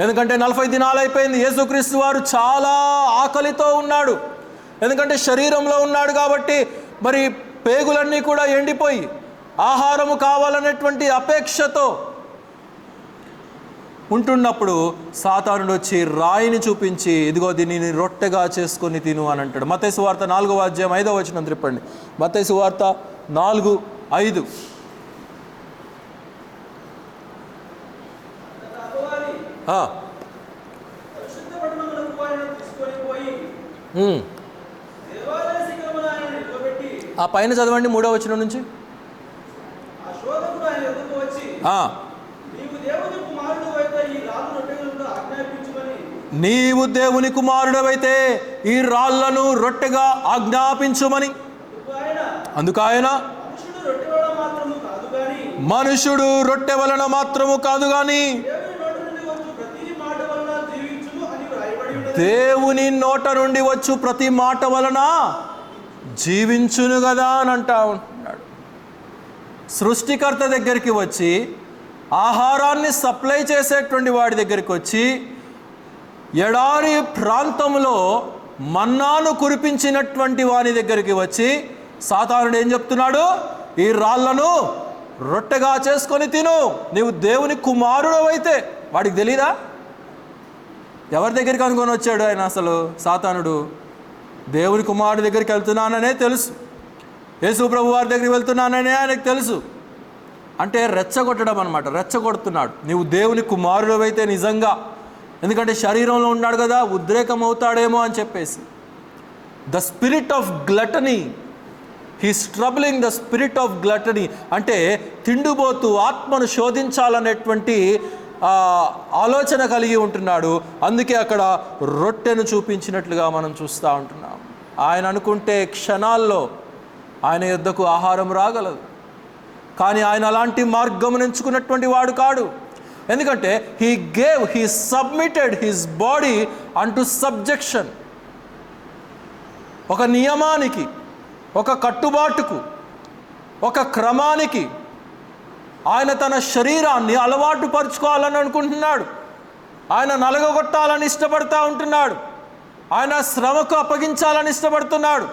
ఎందుకంటే 40 దినాలు అయిపోయింది. యేసుక్రీస్తు వారు చాలా ఆకలితో ఉన్నాడు. ఎందుకంటే శరీరంలో ఉన్నాడు కాబట్టి మరి పేగులన్నీ కూడా ఎండిపోయి ఆహారము కావాలనేటువంటి అపేక్షతో ఉంటున్నప్పుడు సాతానుడు వచ్చి రాయిని చూపించి, ఇదిగో దీనిని రొట్టెగా చేసుకొని తిను అని అంటాడు. మత్తయి సువార్త 4వ అధ్యాయం 5వ వచనం త్రిప్పండి. మత్తయి సువార్త 4:5. ఆ పైన చదవండి 3వ వచనం నుంచి. నీవు దేవుని కుమారుడవైతే ఈ రాళ్లను రొట్టెగా ఆజ్ఞాపించుమని. అందుకు ఆయన మనుషుడు రొట్టె వలన మాత్రము కాదు గాని దేవుని నోట నుండి వచ్చు ప్రతి మాట వలన జీవించును కదా అని అంటా ఉంటున్నాడు. సృష్టికర్త దగ్గరికి వచ్చి, ఆహారాన్ని సప్లై చేసేటువంటి వాడి దగ్గరికి వచ్చి, ఎడారి ప్రాంతంలో మన్నాను కురిపించినటువంటి వాని దగ్గరికి వచ్చి సాతానుడు ఏం చెప్తున్నాడు? ఈ రాళ్లను రొట్టెగా చేసుకొని తిను, నీవు దేవుని కుమారుడు అయితే. వాడికి తెలీదా? ఎవరి దగ్గరికి అనుకొని వచ్చాడు ఆయన? అసలు సాతానుడు దేవుని కుమారుడి దగ్గరికి వెళ్తున్నాననే తెలుసు, యేసు ప్రభు వారి దగ్గరికి వెళ్తున్నాననే ఆయనకు తెలుసు. అంటే రెచ్చగొట్టడం అనమాట, రెచ్చగొడుతున్నాడు. నీవు దేవుని కుమారుడు అయితే నిజంగా, ఎందుకంటే శరీరంలో ఉన్నాడు కదా, ఉద్రేకం అవుతాడేమో అని చెప్పేసి. The spirit of gluttony, he's troubling the spirit of gluttony. అంటే తిండిపోతూ ఆత్మను శోధించాలనేటువంటి ఆలోచన కలిగి ఉంటున్నాడు. అందుకే అక్కడ రొట్టెను చూపించినట్లుగా మనం చూస్తూ ఉంటున్నాం. ఆయన అనుకుంటే క్షణాల్లో ఆయన యొద్దకు ఆహారం రాగలదు, కానీ ఆయన అలాంటి మార్గం ఎంచుకున్నటువంటి వాడు కాడు. ఎందుకంటే he submitted his body unto subjection, ఒక నియమానికి, ఒక కట్టుబాటుకు, ఒక క్రమానికి ఆయన తన శరీరాన్ని అలవాటు పరుచుకోవాలని అనుకుంటున్నాడు. ఆయన నలగొట్టాలని ఇష్టపడతా ఉంటున్నాడు. ఆయన శ్రమకు అప్పగించాలని ఇష్టపడుతున్నాడు.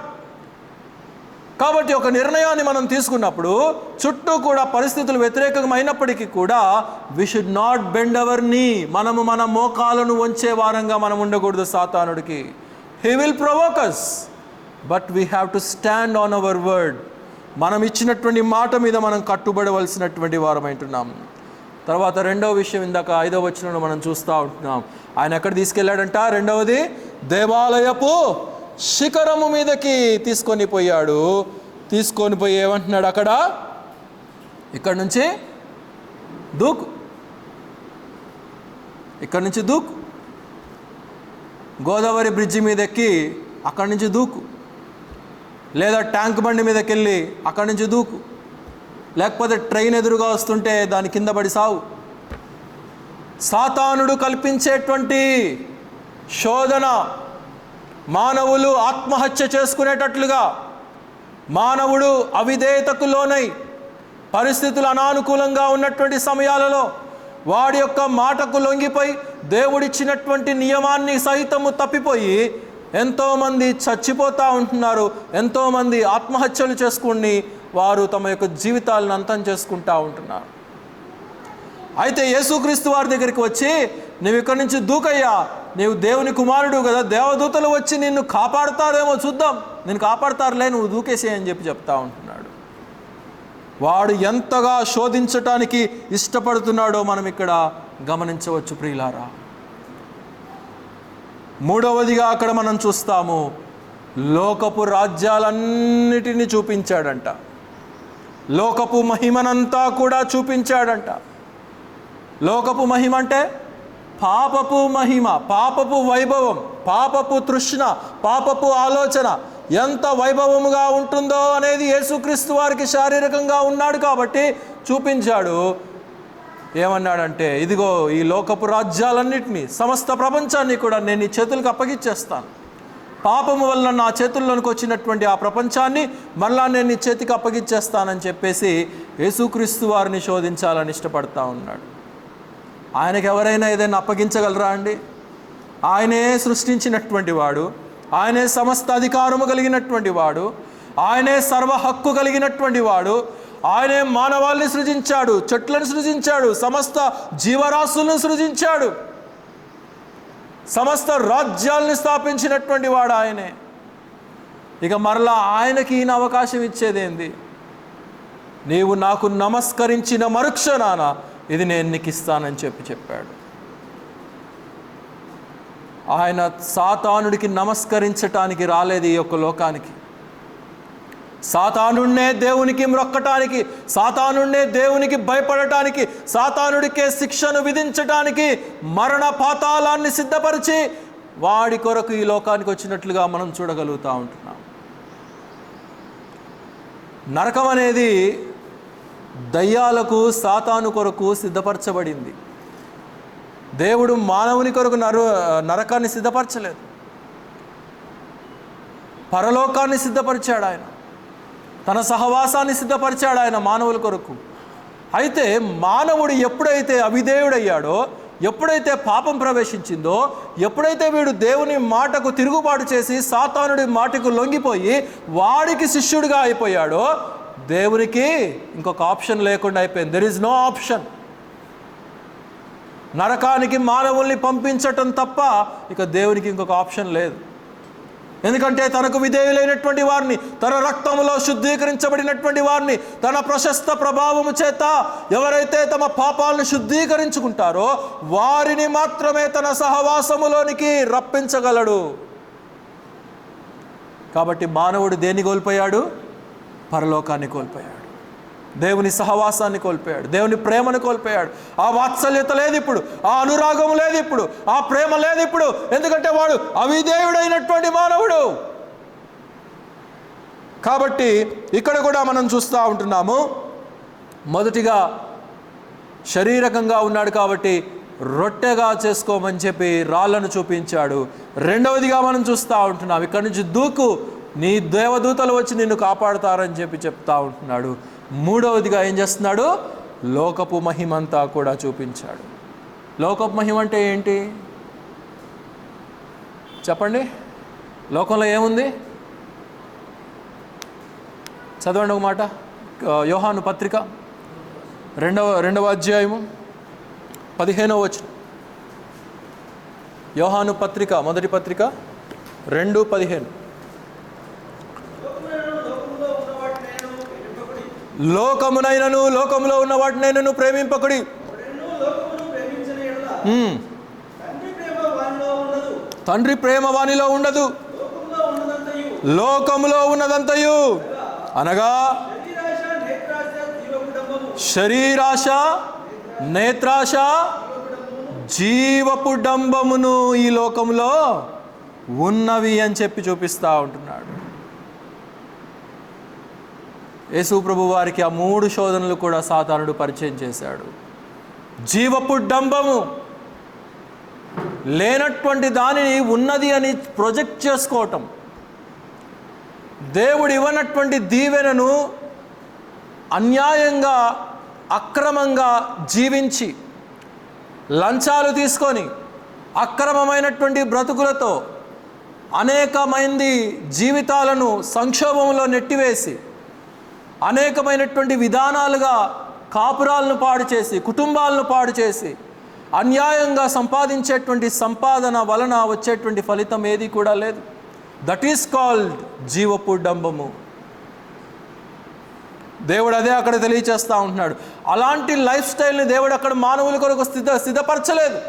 కాబట్టి ఒక నిర్ణయాన్ని మనం తీసుకున్నప్పుడు చుట్టూ కూడా పరిస్థితులు వ్యతిరేకమైనప్పటికీ కూడా we should not bend our knee, మనము మన మోకాలను వంచే వారంగా మనం ఉండకూడదు సాతానుడికి. He will provoke us, but we have to stand on our word. మనం ఇచ్చినటువంటి మాట మీద మనం కట్టుబడవలసినటువంటి వారమైంటున్నాం. తర్వాత రెండవ విషయం, ఇందాక 5వ వచనంలో మనం చూస్తూ ఉంటున్నాం. ఆయన ఎక్కడ తీసుకెళ్ళాడంట? రెండవది దేవాలయపు శిఖరము మీదకి తీసుకొని పోయాడు. తీసుకొని పోయి ఏమంటున్నాడు అక్కడ? ఇక్కడ నుంచి దూకు, ఇక్కడ నుంచి దూకు, గోదావరి బ్రిడ్జి మీద ఎక్కి అక్కడి నుంచి దూకు, లేదా ట్యాంక్ బండి మీదకి వెళ్ళి అక్కడి నుంచి దూకు, లేకపోతే ట్రైన్ ఎదురుగా వస్తుంటే దాని కింద పడి సావు. సాతానుడు కల్పించేటువంటి శోధన మానవులు ఆత్మహత్య చేసుకునేటట్లుగా, మానవుడు అవిధేయతకు లోనై పరిస్థితులు అనానుకూలంగా ఉన్నటువంటి సమయాలలో వాడి యొక్క మాటకు లొంగిపోయి దేవుడిచ్చినటువంటి నియమాన్ని సహితము తప్పిపోయి ఎంతోమంది చచ్చిపోతూ ఉంటున్నారు. ఎంతోమంది ఆత్మహత్యలు చేసుకుని వారు తమ యొక్క జీవితాలను అంతం చేసుకుంటూ ఉంటున్నారు. అయితే యేసుక్రీస్తు వారి దగ్గరికి వచ్చి, నువ్వు ఇక్కడి నుంచి దూకయ్యా, నీవు దేవుని కుమారుడు కదా, దేవదూతలు వచ్చి నిన్ను కాపాడుతారేమో చూద్దాం, నేను కాపాడుతారులే, నువ్వు దూకేసే అని చెప్తా ఉంటున్నాడు. వాడు ఎంతగా శోధించటానికి ఇష్టపడుతున్నాడో మనం ఇక్కడ గమనించవచ్చు ప్రియులారా. మూడవదిగా అక్కడ మనం చూస్తాము, లోకపు రాజ్యాలన్నిటినీ చూపించాడంట. లోకపు మహిమనంతా కూడా చూపించాడంట. లోకపు మహిమ అంటే పాపపు మహిమ, పాపపు వైభవం, పాపపు తృష్ణ, పాపపు ఆలోచన ఎంత వైభవముగా ఉంటుందో అనేది యేసుక్రీస్తు వారికి శారీరకంగా ఉన్నాడు కాబట్టి చూపించాడు. ఏమన్నాడంటే, ఇదిగో ఈ లోకపు రాజ్యాలన్నిటినీ, సమస్త ప్రపంచాన్ని కూడా నేను నీ చేతులకు అప్పగిచ్చేస్తాను. పాపము వల్ల నా చేతుల్లోనికి వచ్చినటువంటి ఆ ప్రపంచాన్ని మళ్ళా నేను నీ చేతికి అప్పగిచ్చేస్తానని చెప్పేసి యేసుక్రీస్తు వారిని శోధించాలని ఇష్టపడతా ఉన్నాడు. ఆయనకి ఎవరైనా ఏదైనా అప్పగించగలరా అండి? ఆయనే సృష్టించినటువంటి వాడు, ఆయనే సమస్త అధికారము కలిగినటువంటి వాడు, ఆయనే సర్వ హక్కు కలిగినటువంటి వాడు, ఆయనే మానవాళిని సృజించాడు, చెట్లను సృజించాడు, సమస్త జీవరాశులను సృజించాడు, సమస్త రాజ్యాలను స్థాపించినటువంటి వాడు ఆయనే. ఇక మరలా ఆయనకి ఈయన అవకాశం ఇచ్చేదేంది? నీవు నాకు నమస్కరించిన మరుక్షణాన ఇది నేను నీకు ఇస్తానని చెప్పాడు. ఆయన సాతానుడికి నమస్కరించటానికి రాలేదు ఈ యొక్క లోకానికి. సాతానుడినే దేవునికి మ్రొక్కటానికి, సాతానుడినే దేవునికి భయపడటానికి, సాతానుడికే శిక్షను విధించటానికి మరణ పాతాళాన్ని సిద్ధపరిచి వాడి కొరకు ఈ లోకానికి వచ్చినట్లుగా మనం చూడగలుగుతూ ఉంటున్నాం. నరకం అనేది దయ్యాలకు సాతాను కొరకు సిద్ధపరచబడింది. దేవుడు మానవుని కొరకు నరకాన్ని సిద్ధపరచలేదు, పరలోకాన్ని సిద్ధపరిచాడు. ఆయన తన సహవాసాన్ని సిద్ధపరిచాడు ఆయన మానవుల కొరకు. అయితే మానవుడు ఎప్పుడైతే అవిధేయుడయ్యాడో, ఎప్పుడైతే పాపం ప్రవేశించిందో, ఎప్పుడైతే వీడు దేవుని మాటకు తిరుగుబాటు చేసి సాతానుడి మాటకు లొంగిపోయి వాడికి శిష్యుడిగా అయిపోయాడో, దేవునికి ఇంకొక ఆప్షన్ లేకుండా అయిపోయింది. There is no option. నరకానికి మానవుల్ని పంపించటం తప్ప ఇక దేవునికి ఇంకొక ఆప్షన్ లేదు. ఎందుకంటే తనకు విధేయులైనటువంటి వారిని, తన రక్తంలో శుద్ధీకరించబడినటువంటి వారిని, తన ప్రశస్త ప్రభావము చేత ఎవరైతే తమ పాపాలను శుద్ధీకరించుకుంటారో వారిని మాత్రమే తన సహవాసములోనికి రప్పించగలడు. కాబట్టి మానవుడు దేన్ని కోల్పోయాడు? పరలోకాన్ని కోల్పోయాడు, దేవుని సహవాసాన్ని కోల్పోయాడు, దేవుని ప్రేమను కోల్పోయాడు. ఆ వాత్సల్యత లేదు ఇప్పుడు, ఆ అనురాగం లేదు ఇప్పుడు, ఆ ప్రేమ లేదు ఇప్పుడు. ఎందుకంటే వాడు అవిధేయుడైనటువంటి మానవుడు. కాబట్టి ఇక్కడ కూడా మనం చూస్తూ ఉంటున్నాము, మొదటిగా శారీరకంగా ఉన్నాడు కాబట్టి రొట్టెగా చేసుకోమని చెప్పి రాళ్లను చూపించాడు. రెండవదిగా మనం చూస్తూ ఉంటున్నాం, ఇక్కడి నుంచి దూకు, నీ దేవదూతలు వచ్చి నిన్ను కాపాడుతారని చెప్పి చెప్తా ఉంటున్నాడు. మూడవదిగా ఏం చేస్తున్నాడు? లోకపు మహిమంతా కూడా చూపించాడు. లోకపు మహిమ అంటే ఏంటి చెప్పండి? లోకంలో ఏముంది? చదవండి ఒక మాట. యోహాను పత్రిక రెండవ అధ్యాయము 15వ వచనం. యోహాను పత్రిక, మొదటి పత్రిక 2:15. లోకమునైనను లోకములో ఉన్న వాటినైనను ప్రేమింపకుడి. తండ్రి ప్రేమ వానిలో ఉండదు. లోకములో ఉన్నదంతయు అనగా శరీరాశ, నేత్రాశ, జీవపు డంబమును ఈ లోకంలో ఉన్నవి అని చెప్పి చూపిస్తూ ఉంటున్నాడు. యేసు ప్రభు వారికి ఆ 3 శోధనలు కూడా సాతానుడు పరిచయం చేశాడు. జీవపు డంబము, లేనటువంటి దానిని ఉన్నది అని ప్రొజెక్ట్ చేసుకోవటం, దేవుడు ఇవ్వనటువంటి దీవెనను అన్యాయంగా అక్రమంగా జీవించి లంచాలు తీసుకొని అక్రమమైనటువంటి బ్రతుకులతో అనేక మంది జీవితాలను సంక్షోభంలో నెట్టివేసి అనేకమైనటువంటి విధానాలుగా కాపురాలను పాడు చేసి కుటుంబాలను పాడు చేసి అన్యాయంగా సంపాదించేటువంటి సంపాదన వలన వచ్చేటువంటి ఫలితం ఏది కూడా లేదు. దట్ ఈస్ కాల్డ్ జీవపు డంబము. దేవుడు అదే అక్కడ తెలియచేస్తూ ఉంటున్నాడు. అలాంటి లైఫ్ స్టైల్ని దేవుడు అక్కడ మానవుల కొరకు సిద్ధపరచలేదు.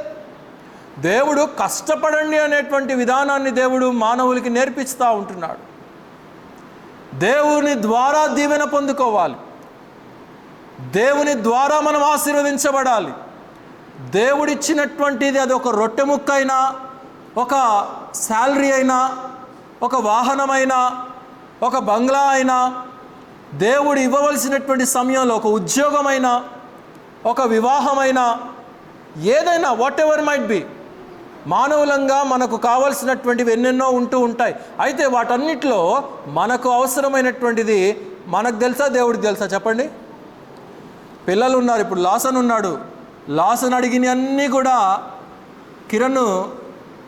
దేవుడు కష్టపడండి అనేటువంటి విధానాన్ని దేవుడు మానవులకి నేర్పిస్తూ ఉంటున్నాడు. దేవుని ద్వారా దీవెన పొందుకోవాలి, దేవుని ద్వారా మనం ఆశీర్వదించబడాలి. దేవుడిచ్చినటువంటిది అది ఒక రొట్టె ముక్క అయినా, ఒక శాలరీ అయినా, ఒక వాహనమైనా, ఒక బంగ్లా అయినా, దేవుడు ఇవ్వవలసినటువంటి సమయంలో ఒక ఉద్యోగమైనా, ఒక వివాహమైనా, ఏదైనా వాట్ ఎవర్ మైట్ బి, మానవులంగా మనకు కావలసినటువంటివి ఎన్నెన్నో ఉంటూ ఉంటాయి. అయితే వాటన్నిటిలో మనకు అవసరమైనటువంటిది మనకు తెలుసా, దేవుడికి తెలుసా? చెప్పండి. పిల్లలు ఉన్నారు, ఇప్పుడు లాసన్ ఉన్నాడు, లాసన్ అడిగిన అన్నీ కూడా కిరణ్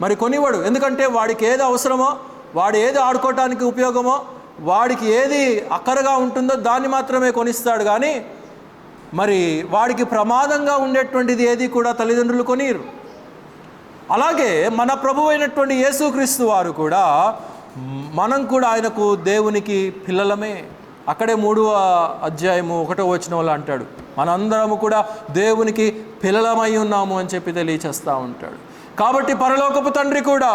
మరి కొనివాడు. ఎందుకంటే వాడికి ఏది అవసరమో, వాడు ఏది ఆడుకోవటానికి ఉపయోగమో, వాడికి ఏది అక్కరగా ఉంటుందో దాన్ని మాత్రమే కొనిస్తాడు. కానీ మరి వాడికి ప్రమాదంగా ఉండేటువంటిది ఏది కూడా తల్లిదండ్రులు కొనిరు. అలాగే మన ప్రభువు అయినటువంటి యేసుక్రీస్తు వారు కూడా, మనం కూడా ఆయనకు దేవునికి పిల్లలమే. అక్కడే 3వ అధ్యాయము 1వ వచనంలో అంటాడు, మనందరము కూడా దేవునికి పిల్లలమై ఉన్నాము అని చెప్పి తెలియచేస్తూ ఉంటాడు. కాబట్టి పరలోకపు తండ్రి కూడా,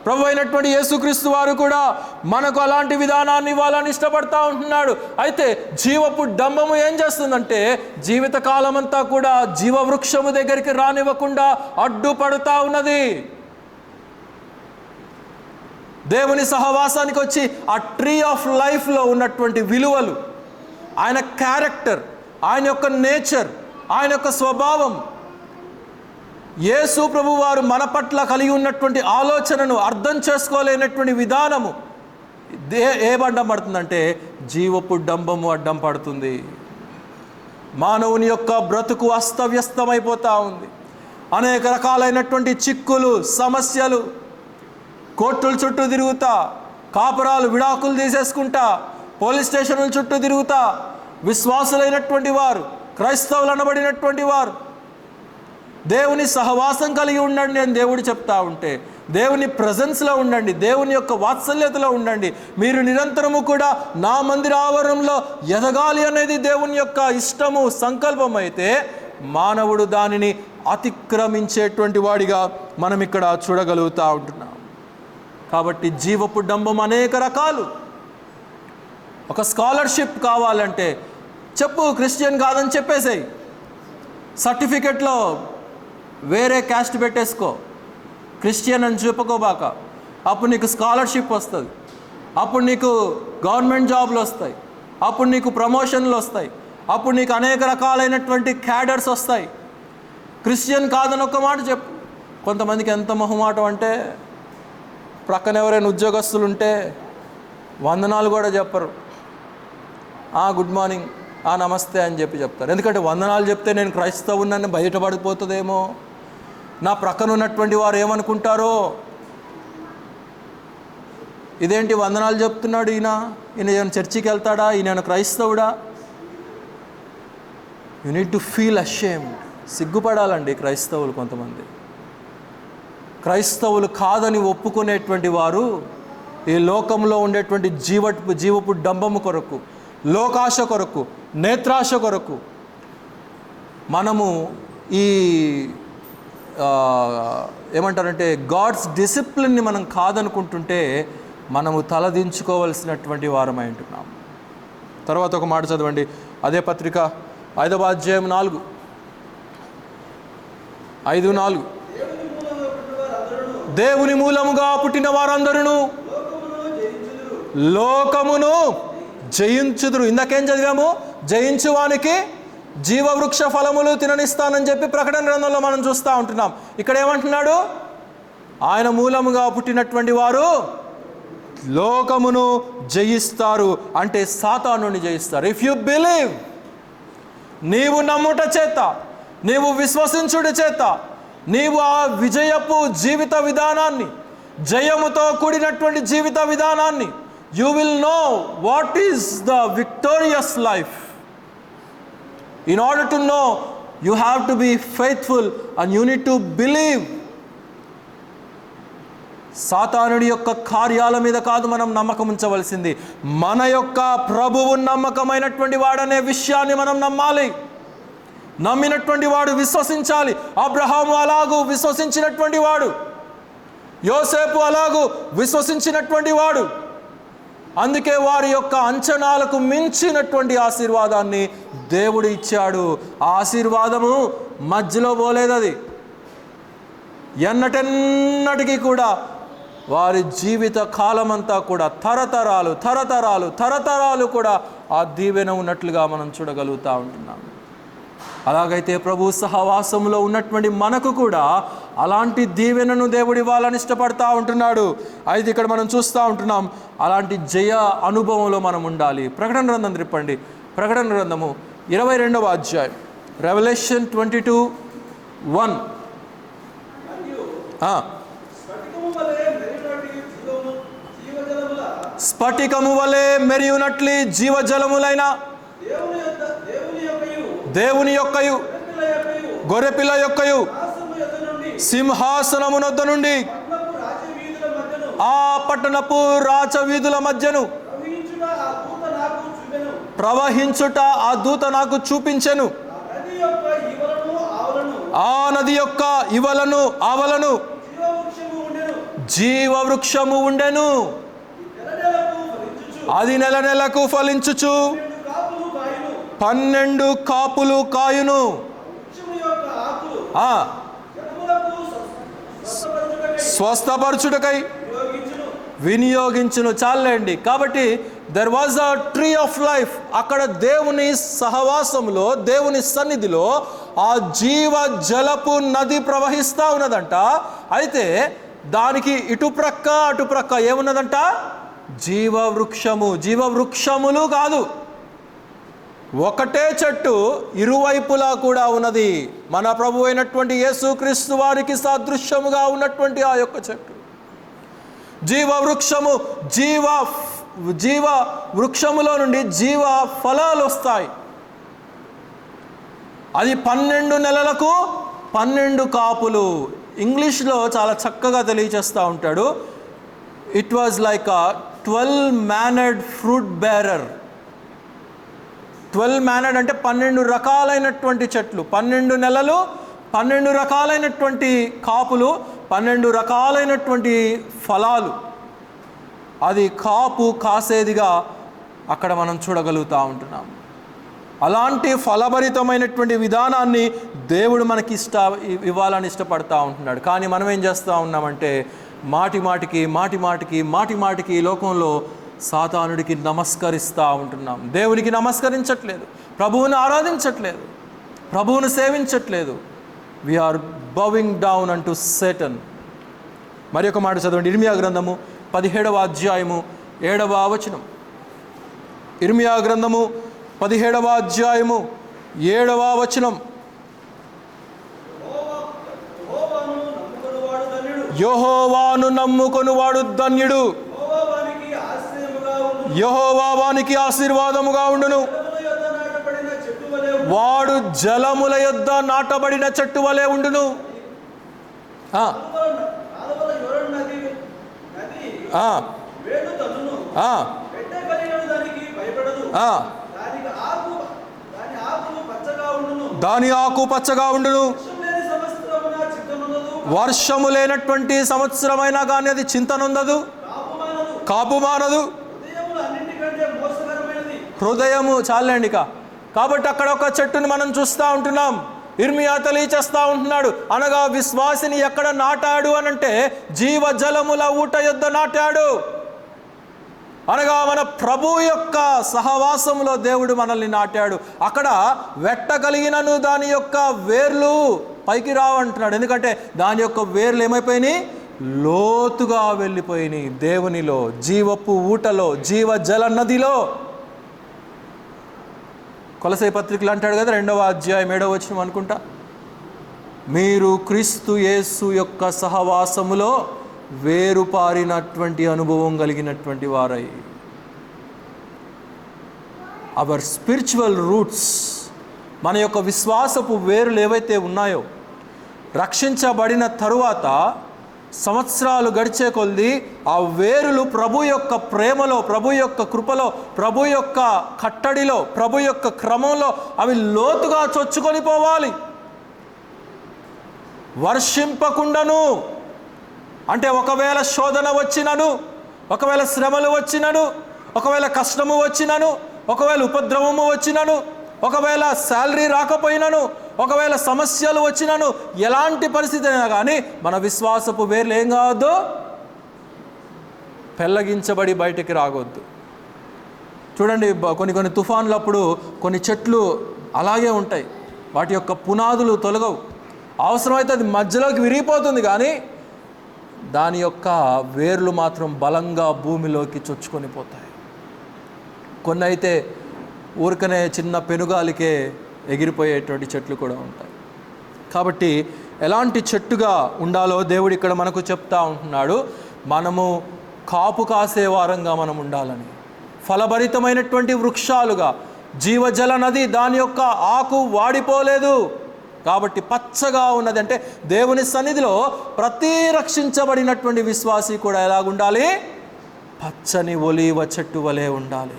ప్రభు అయినటువంటి యేసుక్రీస్తు వారు కూడా మనకు అలాంటి విధానాన్ని ఇవ్వాలని ఇష్టపడతా ఉంటున్నాడు. అయితే జీవపు డంబము ఏం చేస్తుందంటే జీవితకాలం అంతా కూడా జీవవృక్షము దగ్గరికి రానివ్వకుండా అడ్డుపడుతూ ఉన్నది. దేవుని సహవాసానికి వచ్చి ఆ ట్రీ ఆఫ్ లైఫ్లో ఉన్నటువంటి విలువలు, ఆయన క్యారెక్టర్, ఆయన యొక్క నేచర్, ఆయన యొక్క స్వభావం, యేసు ప్రభు వారు మన పట్ల కలిగి ఉన్నటువంటి ఆలోచనను అర్థం చేసుకోలేనటువంటి విధానము ఏమడ్డం పడుతుందంటే జీవపు డంబము అడ్డం పడుతుంది. మానవుని యొక్క బ్రతుకు అస్తవ్యస్తమైపోతూ ఉంది. అనేక రకాలైనటువంటి చిక్కులు, సమస్యలు, కోర్టుల చుట్టూ తిరుగుతా, కాపురాలు విడాకులు తీసేసుకుంటా, పోలీస్ స్టేషన్ల చుట్టూ తిరుగుతా, విశ్వాసులైనటువంటి వారు, క్రైస్తవులు అనబడినటువంటి వారు దేవుని సహవాసం కలిగి ఉండండి అని దేవుడు చెప్తా ఉంటే, దేవుని ప్రజెన్స్లో ఉండండి, దేవుని యొక్క వాత్సల్యతలో ఉండండి, మీరు నిరంతరము కూడా నా మందిర ఆవరణంలో ఎదగాలి అనేది దేవుని యొక్క ఇష్టము, సంకల్పం అయితే మానవుడు దానిని అతిక్రమించేటువంటి వాడిగా మనం ఇక్కడ చూడగలుగుతూ ఉంటున్నాం. కాబట్టి జీవపు డంబం అనేక రకాలు. ఒక స్కాలర్షిప్ కావాలంటే చెప్పు క్రిస్టియన్ కాదని చెప్పేసేయి, సర్టిఫికెట్లో వేరే క్యాస్ట్ పెట్టేసుకో, క్రిస్టియన్ అని చెప్పుకోబాక. అప్పుడు నీకు స్కాలర్షిప్ వస్తుంది, అప్పుడు నీకు గవర్నమెంట్ జాబ్లు వస్తాయి, అప్పుడు నీకు ప్రమోషన్లు వస్తాయి, అప్పుడు నీకు అనేక రకాలైనటువంటి క్యాడర్స్ వస్తాయి. క్రిస్టియన్ కాదని ఒక్క మాట చెప్పు. కొంతమందికి ఎంత మొహమాటం అంటే ప్రక్కన ఎవరైనా ఉద్యోగస్తులు ఉంటే వందనాలు కూడా చెప్పరు, గుడ్ మార్నింగ్, నమస్తే అని చెప్తారు. ఎందుకంటే వందనాలు చెప్తే నేను క్రైస్తవునని బయటపడిపోతుందేమో, నా ప్రక్కన ఉన్నటువంటి వారు ఏమనుకుంటారో, ఇదేంటి వందనాలు చెప్తున్నాడు ఈయన ఏమైనా చర్చికి వెళ్తాడా, ఈయన క్రైస్తవుడా? You need to feel ashamed. సిగ్గుపడాలండి క్రైస్తవులు. కొంతమంది క్రైస్తవులు కాదని ఒప్పుకునేటువంటి వారు ఈ లోకంలో ఉండేటువంటి జీవపు డంబము కొరకు, లోకాశ కొరకు, నేత్రాశ కొరకు మనము ఈ ఏమంటారంటే గాడ్స్ డిసిప్లిన్ని మనం కాదనుకుంటుంటే మనము తలదించుకోవలసినటువంటి వారమై ఉంటున్నాం. తర్వాత ఒక మాట చదవండి, అదే పత్రిక 5వ అధ్యాయం 4:5-4. దేవుని మూలముగా పుట్టిన వారందరూ లోకమును జయించుదురు. ఇందాకేం చదివాము? జయించువానికి జీవవృక్ష ఫలములు తిననిస్తానని చెప్పి ప్రకటన గ్రంథంలో మనం చూస్తూ ఉంటున్నాం. ఇక్కడ ఏమంటున్నాడు? ఆయన మూలముగా పుట్టినటువంటి వారు లోకమును జయిస్తారు, అంటే సాతానుని జయిస్తారు. ఇఫ్ యు బిలీవ్, నీవు నమ్ముట చేత, నీవు విశ్వసించుట చేత, నీవు ఆ విజయపు జీవిత విధానాన్ని, జయముతో కూడినటువంటి జీవిత విధానాన్ని, you will know what is the victorious life. In order to know, you have to be faithful and you need to believe. సాతానుడి యొక్క కార్యాల మీద కాదు మనం నమ్మకం ఉంచవలసింది, మన యొక్క ప్రభువు నమ్మకమైనటువంటి వాడనే విషయాన్ని మనం నమ్మాలి. నమ్మినటువంటి వాడు విశ్వసించాలి. అబ్రహాము అలాగూ విశ్వసించినటువంటి వాడు, యోసేపు అలాగూ విశ్వసించినటువంటి వాడు. అందుకే వారి యొక్క అంచనాలకు మించినటువంటి ఆశీర్వాదాన్ని దేవుడు ఇచ్చాడు. ఆ ఆశీర్వాదము మధ్యలో పోలేదు, అది ఎన్నటెన్నటికీ కూడా వారి జీవిత కాలమంతా కూడా తరతరాలు తరతరాలు తరతరాలు కూడా ఆ దీవెన ఉన్నట్లుగా మనం చూడగలుగుతూ ఉంటున్నాం. అలాగైతే ప్రభు సహవాసంలో ఉన్నటువంటి మనకు కూడా అలాంటి దీవెనను దేవుడి ఇవ్వాలని ఇష్టపడతా ఉంటున్నాడు. అయితే ఇక్కడ మనం చూస్తూ ఉంటున్నాం, అలాంటి జయ అనుభవంలో మనం ఉండాలి. ప్రకటన గ్రంథం తిప్పండి, ప్రకటన గ్రంథము 22వ అధ్యాయం, రెవల్యూషన్ 22:1. స్ఫటికము వలె మెరియునట్లు జీవజలములైన దేవుని యొక్కయు గొర్రెపిల్ల యొక్కయు సింహాసనమునొద్ద నుండి ఆ పట్టణపు రాచవీధుల మధ్యను ప్రవహించుట ఆ దూత నాకు చూపించెను. ఆ నది యొక్క ఇవలను ఆవలను జీవవృక్షము ఉండెను. అది నెల నెలకు ఫలించుచు 12 కాపులు కాయును. స్వస్థపరచుటకై వినియోగించును. చాలండి. కాబట్టి there was a tree of life. అక్కడ దేవుని సహవాసంలో, దేవుని సన్నిధిలో ఆ జీవ జలపు నది ప్రవహిస్తూ ఉన్నదంట. అయితే దానికి ఇటుప్రక్క అటుప్రక్క ఏమున్నదంట? జీవవృక్షము. జీవవృక్షములు కాదు, ఒకటే చెట్టు ఇరువైపులా కూడా ఉన్నది. మన ప్రభు అయినటువంటి యేసుక్రీస్తు వారికి సాదృశ్యముగా ఉన్నటువంటి ఆ యొక్క చెట్టు జీవవృక్షము. జీవ వృక్షములో నుండి జీవ ఫలాలు వస్తాయి. అది 12 నెలలకు 12 కాపులు. ఇంగ్లీష్లో చాలా చక్కగా తెలియచేస్తూ ఉంటాడు. It was like a 12 mannered fruit bearer. 12 mannered అంటే 12 రకాలైనటువంటి చెట్లు, 12 నెలలు, 12 రకాలైనటువంటి కాపులు, 12 రకాలైనటువంటి ఫలాలు. అది కాపు కాసేదిగా అక్కడ మనం చూడగలుగుతూ ఉంటున్నాం. అలాంటి ఫలభరితమైనటువంటి విధానాన్ని దేవుడు మనకి ఇవ్వాలని ఇష్టపడతా ఉంటున్నాడు. కానీ మనం ఏం చేస్తూ ఉన్నామంటే మాటి మాటికి ఈ లోకంలో సాతానుడికి నమస్కరిస్తూ ఉంటున్నాం. దేవునికి నమస్కరించట్లేదు, ప్రభువుని ఆరాధించట్లేదు, ప్రభువును సేవించట్లేదు. వీఆర్ బౌయింగ్ డౌన్ అంటూ సేటన్. మరి ఒక మాట చదవండి. ఇర్మియా గ్రంథము 17వ అధ్యాయము 7వ వచనం. ఇర్మియా గ్రంథము 17వ అధ్యాయము 7వ వచనం. యెహోవాను నమ్ముకొనువాడు ధన్యుడు, యెహోవా వానికి ఆశీర్వాదముగా ఉండును. వాడు జలముల యొద్ద నాటబడిన చెట్టు వలె ఉండును. దాని ఆకు పచ్చగా ఉండును. వర్షము లేనటువంటి సంవత్సరమైనా కానీ అది చింతనుందదు, కాపు మానదు. హృదయము చాలండి ఇక. కాబట్టి అక్కడ ఒక చెట్టుని మనం చూస్తూ ఉంటున్నాం. ఇర్మియా తెలియచేస్తూ ఉంటున్నాడు. అనగా విశ్వాసిని ఎక్కడ నాటాడు అనంటే జీవజలముల ఊట యొద్ద నాటాడు. అనగా మన ప్రభు యొక్క సహవాసంలో దేవుడు మనల్ని నాటాడు. అక్కడ వెట్టగలిగినను దాని యొక్క వేర్లు పైకి రావంటున్నాడు. ఎందుకంటే దాని యొక్క వేర్లు ఏమైపోయినాయి? లోతుగా వెళ్ళిపోయినాయి దేవునిలో, జీవపు ఊటలో, జీవజల నదిలో. కొలసై పత్రికలు అంటాడు కదా, 2వ అధ్యాయం 7వ వచనం అనుకుంటా, మీరు క్రీస్తు యేసు యొక్క సహవాసములో వేరుపారినటువంటి అనుభవం కలిగినటువంటి వారై. అవర్ స్పిరిచువల్ రూట్స్, మన యొక్క విశ్వాసపు వేరులు ఏవైతే ఉన్నాయో, రక్షించబడిన తరువాత సంవత్సరాలు గడిచే కొద్దీ ఆ వేరులు ప్రభు యొక్క ప్రేమలో, ప్రభు యొక్క కృపలో, ప్రభు యొక్క కట్టడిలో, ప్రభు యొక్క క్రమంలో అవి లోతుగా చొచ్చుకొని పోవాలి. వర్షింపకుండాను అంటే ఒకవేళ శోధన వచ్చినను, ఒకవేళ శ్రమలు వచ్చినను, ఒకవేళ కష్టము వచ్చినను, ఒకవేళ ఉపద్రవము వచ్చినను, ఒకవేళ శాలరీ రాకపోయినను, ఒకవేళ సమస్యలు వచ్చినను, ఎలాంటి పరిస్థితి అయినా కానీ మన విశ్వాసపు వేర్లు ఏం కావద్దు? పెళ్ళగించబడి బయటికి రాగొద్దు. చూడండి, కొన్ని తుఫాన్లప్పుడు కొన్ని చెట్లు అలాగే ఉంటాయి, వాటి యొక్క పునాదులు తొలగవు. అవసరమైతే అది మధ్యలోకి విరిగిపోతుంది, కానీ దాని యొక్క వేర్లు మాత్రం బలంగా భూమిలోకి చొచ్చుకొని పోతాయి. కొన్ని అయితే ఊరికనే చిన్న పెనుగాలికే ఎగిరిపోయేటువంటి చెట్లు కూడా ఉంటాయి. కాబట్టి ఎలాంటి చెట్టుగా ఉండాలో దేవుడు ఇక్కడ మనకు చెప్తా ఉంటున్నాడు. మనము కాపు కాసే వారంగా మనం ఉండాలని, ఫలభరితమైనటువంటి వృక్షాలుగా. జీవజల నది, దాని యొక్క ఆకు వాడిపోలేదు కాబట్టి పచ్చగా ఉన్నది. అంటే దేవుని సన్నిధిలో ప్రతి రక్షించబడినటువంటి విశ్వాసి కూడా ఎలాగుండాలి? పచ్చని ఒలీవ చెట్టు వలె ఉండాలి.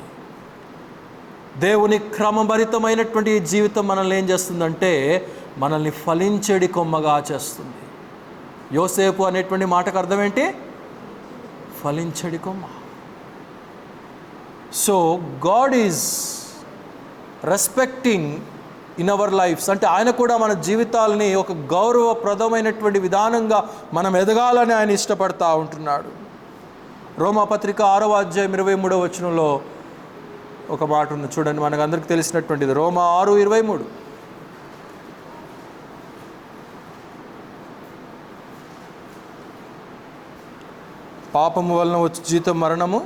దేవుని క్రమభరితమైనటువంటి జీవితం మనల్ని ఏం చేస్తుందంటే మనల్ని ఫలించేడి కొమ్మగా చేస్తుంది. యోసేపు అనేటువంటి మాటకు అర్థం ఏంటి? ఫలించేడి కొమ్మ. So God is respecting in our lives. అంటే ఆయన కూడా మన జీవితాలని ఒక గౌరవప్రదమైనటువంటి విధానంగా మనం ఎదగాలని ఆయన ఇష్టపడతా ఉంటున్నాడు. రోమాపత్రిక 6వ అధ్యాయం 23వ వచనంలో ఒక మాట ఉంది చూడండి, మనకు అందరికీ తెలిసినటువంటిది. రోమా 6:23. పాపము వలన వచ్చు జీతం మరణము.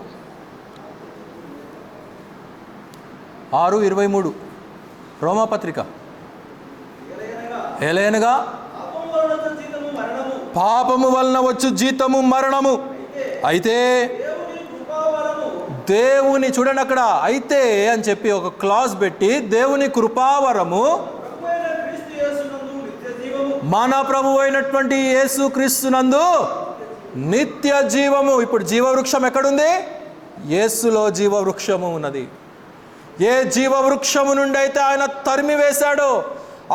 6:23 రోమాపత్రిక. ఎలయనగా పాపము వలన వచ్చు జీతము మరణము, అయితే దేవుని, చూడండి అక్కడ అయితే అని చెప్పి ఒక క్లాజ్ పెట్టి, దేవుని కృపావరము మన ప్రభు అయినటువంటి యేసు క్రీస్తునందు నిత్య జీవము. ఇప్పుడు జీవవృక్షం ఎక్కడుంది? యేసులో జీవవృక్షము ఉన్నది. ఏ జీవవృక్షము నుండి అయితే ఆయన తరిమి వేశాడో,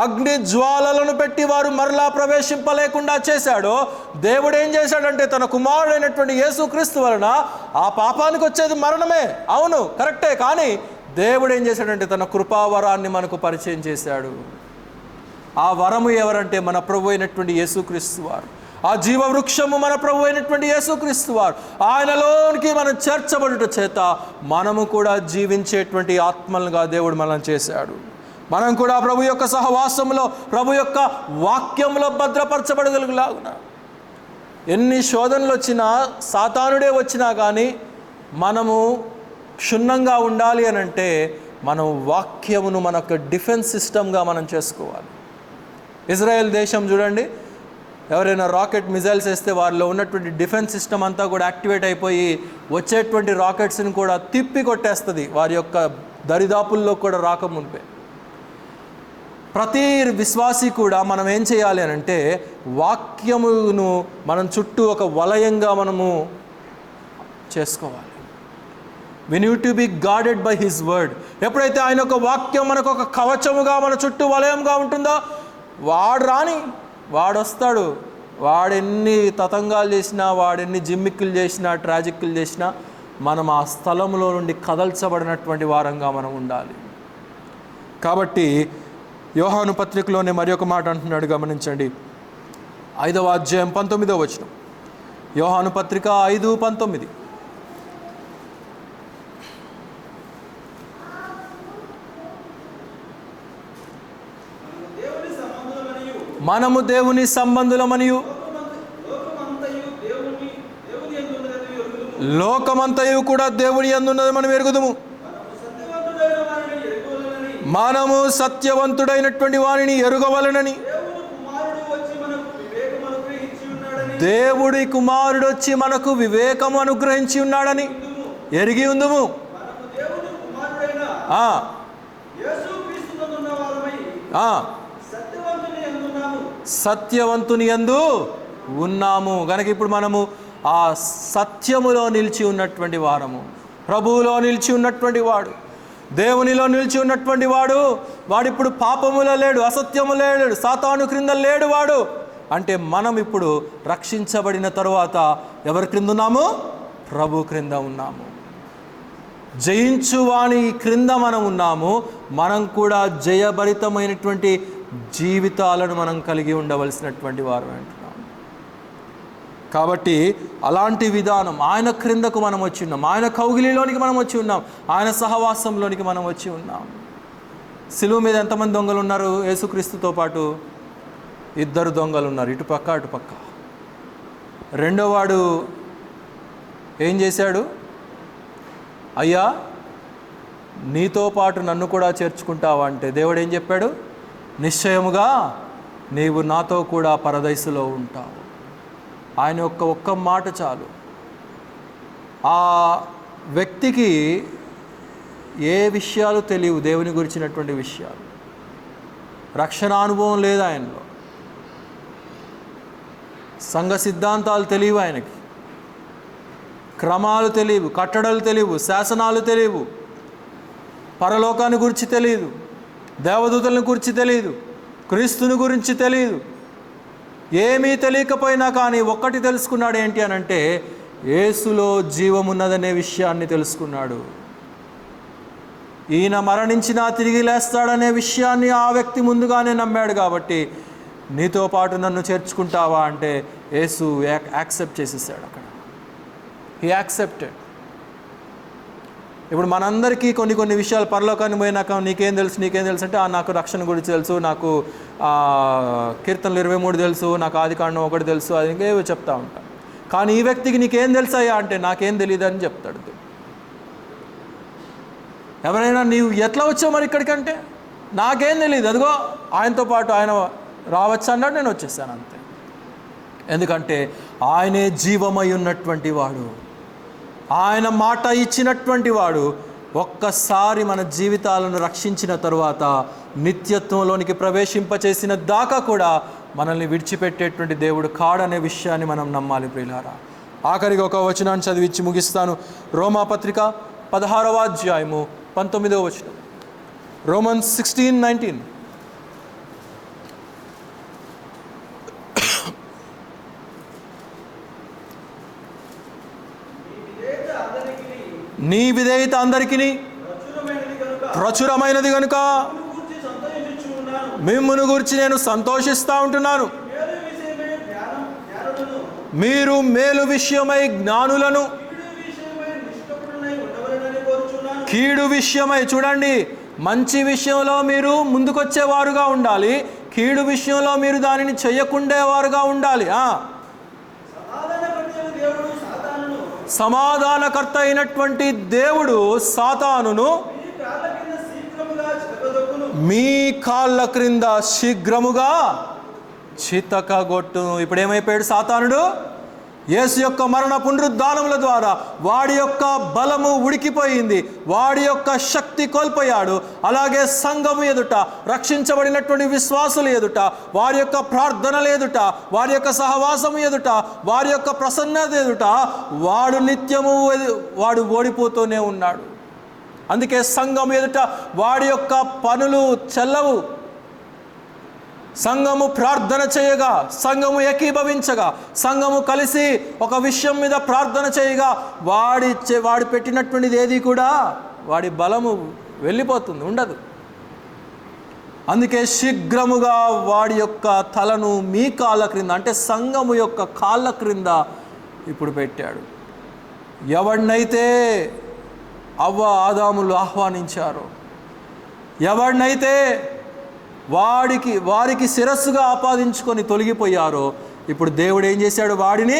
అగ్ని జ్వాలలను పెట్టి వారు మరలా ప్రవేశింపలేకుండా చేశాడో, దేవుడు ఏం చేశాడంటే తన కుమారుడైనటువంటి యేసుక్రీస్తు వలన ఆ పాపానికి వచ్చేది మరణమే, అవును కరెక్టే. కానీ దేవుడు ఏం చేశాడంటే తన కృపావరాన్ని మనకు పరిచయం చేశాడు. ఆ వరము ఎవరంటే మన ప్రభు అయినటువంటి యేసుక్రీస్తు వారు. ఆ జీవవృక్షము మన ప్రభు అయినటువంటి యేసుక్రీస్తు వారు. ఆయనలోనికి మనం చేర్చబడుట చేత మనము కూడా జీవించేటువంటి ఆత్మలుగా దేవుడు మనల్ని చేశాడు. మనం కూడా ప్రభు యొక్క సహవాసంలో, ప్రభు యొక్క వాక్యంలో భద్రపరచబడగలుగులాగున. ఎన్ని శోధనలు వచ్చినా, సాతానుడే వచ్చినా కానీ మనము క్షుణ్ణంగా ఉండాలి అని అంటే మనం వాక్యమును మన యొక్క డిఫెన్స్ సిస్టమ్గా మనం చేసుకోవాలి. ఇజ్రాయెల్ దేశం చూడండి, ఎవరైనా రాకెట్ మిజైల్స్ వేస్తే వారిలో ఉన్నటువంటి డిఫెన్స్ సిస్టమ్ అంతా కూడా యాక్టివేట్ అయిపోయి వచ్చేటువంటి రాకెట్స్ని కూడా తిప్పి కొట్టేస్తుంది, వారి యొక్క దరిదాపుల్లో కూడా రాకముందే. ప్రతి విశ్వాసి కూడా మనం ఏం చేయాలి అని అంటే వాక్యమును మనం చుట్టూ ఒక వలయంగా మనము చేసుకోవాలి. we need to be guarded by his word. ఎప్పుడైతే ఆయన ఒక వాక్యం మనకు ఒక కవచముగా మన చుట్టూ వలయంగా ఉంటుందో, వాడు వస్తాడు. వాడెన్ని తతంగాలు చేసినా, వాడెన్ని జిమ్మిక్కులు చేసినా, ట్రాజిక్కులు చేసినా, మనం ఆ స్థలంలో నుండి కదల్చబడినటువంటి వారంగా మనం ఉండాలి. కాబట్టి యోహాను పత్రికలోనే మరి ఒక మాట అంటున్నాడు, గమనించండి. 5వ అధ్యాయం 19వ వచనం. యోహాను పత్రిక 5:19. మనము దేవుని సంబంధులమనియు లోకమంతయు కూడా దేవుని యందున్నది మనం ఎరుగుదుము. మనము సత్యవంతుడైనటువంటి వారిని ఎరుగవలనని దేవుడి కుమారుడు వచ్చి మనకు వివేకము అనుగ్రహించి ఉన్నాడని ఎరిగి ఉందుము. సత్యవంతుని యందు ఉన్నాము గనక ఇప్పుడు మనము ఆ సత్యములో నిలిచి ఉన్నటువంటి వారము. ప్రభువులో నిలిచి ఉన్నటువంటి వాడు, దేవునిలో నిలిచి ఉన్నటువంటి వాడు, వాడిప్పుడు పాపములో లేడు, అసత్యములో లేడు, సాతాను క్రింద లేడు వాడు. అంటే మనం ఇప్పుడు రక్షించబడిన తరువాత ఎవరి క్రింద ఉన్నాము? ప్రభు క్రింద ఉన్నాము. జయించువాని క్రింద మనం ఉన్నాము. మనం కూడా జయభరితమైనటువంటి జీవితాలను మనం కలిగి ఉండవలసినటువంటి వారు అంటున్నాం. కాబట్టి అలాంటి విధానం, ఆయన క్రిందకు మనం వచ్చి ఉన్నాం, ఆయన కౌగిలిలోనికి మనం వచ్చి ఉన్నాం, ఆయన సహవాసంలోనికి మనం వచ్చి ఉన్నాం. సిలువ మీద ఎంతమంది దొంగలు ఉన్నారు? యేసుక్రీస్తుతో పాటు 2 దొంగలు ఉన్నారు, ఇటుపక్క అటుపక్క. రెండోవాడు ఏం చేశాడు? అయ్యా నీతో పాటు నన్ను కూడా చేర్చుకుంటావా అంటే దేవుడు ఏం చెప్పాడు? నిశ్చయముగా నీవు నాతో కూడా పరదైసులో ఉంటావు. ఆయన ఒక్క మాట చాలు. ఆ వ్యక్తికి ఏ విషయాలు తెలియవు, దేవుని గురించినటువంటి విషయాలు. రక్షణ అనుభవం లేదు ఆయనలో, సంఘ సిద్ధాంతాలు తెలియవు ఆయనకి, క్రమాలు తెలియవు, కట్టడలు తెలియవు, శాసనాలు తెలియవు, పరలోకాన్ని గురించి తెలియదు, దేవదూతలను గురించి తెలియదు, క్రీస్తుని గురించి తెలియదు. ఏమీ తెలియకపోయినా కానీ ఒక్కటి తెలుసుకున్నాడు. ఏంటి అని అంటే యేసులో జీవమున్నదనే విషయాన్ని తెలుసుకున్నాడు. ఈయన మరణించినా తిరిగి లేస్తాడనే విషయాన్ని ఆ వ్యక్తి ముందుగానే నమ్మాడు. కాబట్టి నీతో పాటు నన్ను చేర్చుకుంటావా అంటే యేసు యాక్సెప్ట్ చేసేసాడు. అక్కడ హీ యాక్సెప్టెడ్. ఇప్పుడు మనందరికీ కొన్ని విషయాలు పరలోకాన్ని పోయినాక నీకేం తెలుసు అంటే నాకు రక్షణ గురించి తెలుసు, నాకు కీర్తనలు 23 తెలుసు, నాకు ఆదికాండం 1 తెలుసు, అది ఇంకేవో చెప్తా ఉంటాను. కానీ ఈ వ్యక్తికి నీకేం తెలుసాయా అంటే నాకేం తెలియదు అని చెప్తాడు. ఎవరైనా నీవు ఎట్లా వచ్చావు మరి ఇక్కడికంటే నాకేం తెలియదు, అదిగో ఆయనతో పాటు ఆయన రావచ్చు అన్నాడు, నేను వచ్చేసాను అంతే. ఎందుకంటే ఆయనే జీవమై ఉన్నటువంటి వాడు, ఆయన మాట ఇచ్చినటువంటి వాడు. ఒక్కసారి మన జీవితాలను రక్షించిన తరువాత నిత్యత్వంలోనికి ప్రవేశింపచేసిన దాకా కూడా మనల్ని విడిచిపెట్టేటువంటి దేవుడు కాడనే విషయాన్ని మనం నమ్మాలి ప్రియులారా. ఆఖరికి ఒక వచనాన్ని చదివించి ముగిస్తాను. రోమాపత్రిక 16వ అధ్యాయము 19వ వచనం. Romans 16:19. నీ విధేయత అందరికీ ప్రచురమైనది కనుక మిమ్మును గూర్చి నేను సంతోషిస్తూ ఉంటున్నాను. మీరు మేలు విషయమై జ్ఞానులను, కీడు విషయమై, చూడండి, మంచి విషయంలో మీరు ముందుకొచ్చేవారుగా ఉండాలి, కీడు విషయంలో మీరు దానిని చెయ్యకుండేవారుగా ఉండాలి. సమాధానకర్త అయినటువంటి దేవుడు సాతానును మీ కాళ్ళ క్రింద శీఘ్రముగా చితకగొట్టును. ఇప్పుడు ఏమైపోయాడు సాతానుడు? యేసు యొక్క మరణ పునరుద్ధానముల ద్వారా వాడి యొక్క బలము ఉడికిపోయింది, వాడి యొక్క శక్తి కోల్పోయాడు. అలాగే సంఘము ఎదుట, రక్షించబడినటువంటి విశ్వాసులు ఎదుట, వారి యొక్క ప్రార్థనలు ఎదుట, వారి యొక్క సహవాసము ఎదుట, వారి యొక్క ప్రసన్నత ఎదుట వాడు నిత్యము వాడు ఓడిపోతూనే ఉన్నాడు. అందుకే సంఘము ఎదుట వాడి యొక్క పనులు చెల్లవు. సంఘము ప్రార్థన చేయగా, సంఘము ఏకీభవించగా, సంఘము కలిసి ఒక విషయం మీద ప్రార్థన చేయగా వాడి పెట్టినటువంటిది ఏది కూడా వాడి బలము వెళ్ళిపోతుంది, ఉండదు. అందుకే శీఘ్రముగా వాడి యొక్క తలను మీ కాళ్ళ క్రింద, అంటే సంఘము యొక్క కాళ్ళ క్రింద ఇప్పుడు పెట్టాడు. ఎవడినైతే అవ్వ ఆదాములు ఆహ్వానించారో, ఎవడినైతే వారికి శిరస్సుగా ఆపాదించుకొని తొలగిపోయారో, ఇప్పుడు దేవుడు ఏం చేశాడు? వాడిని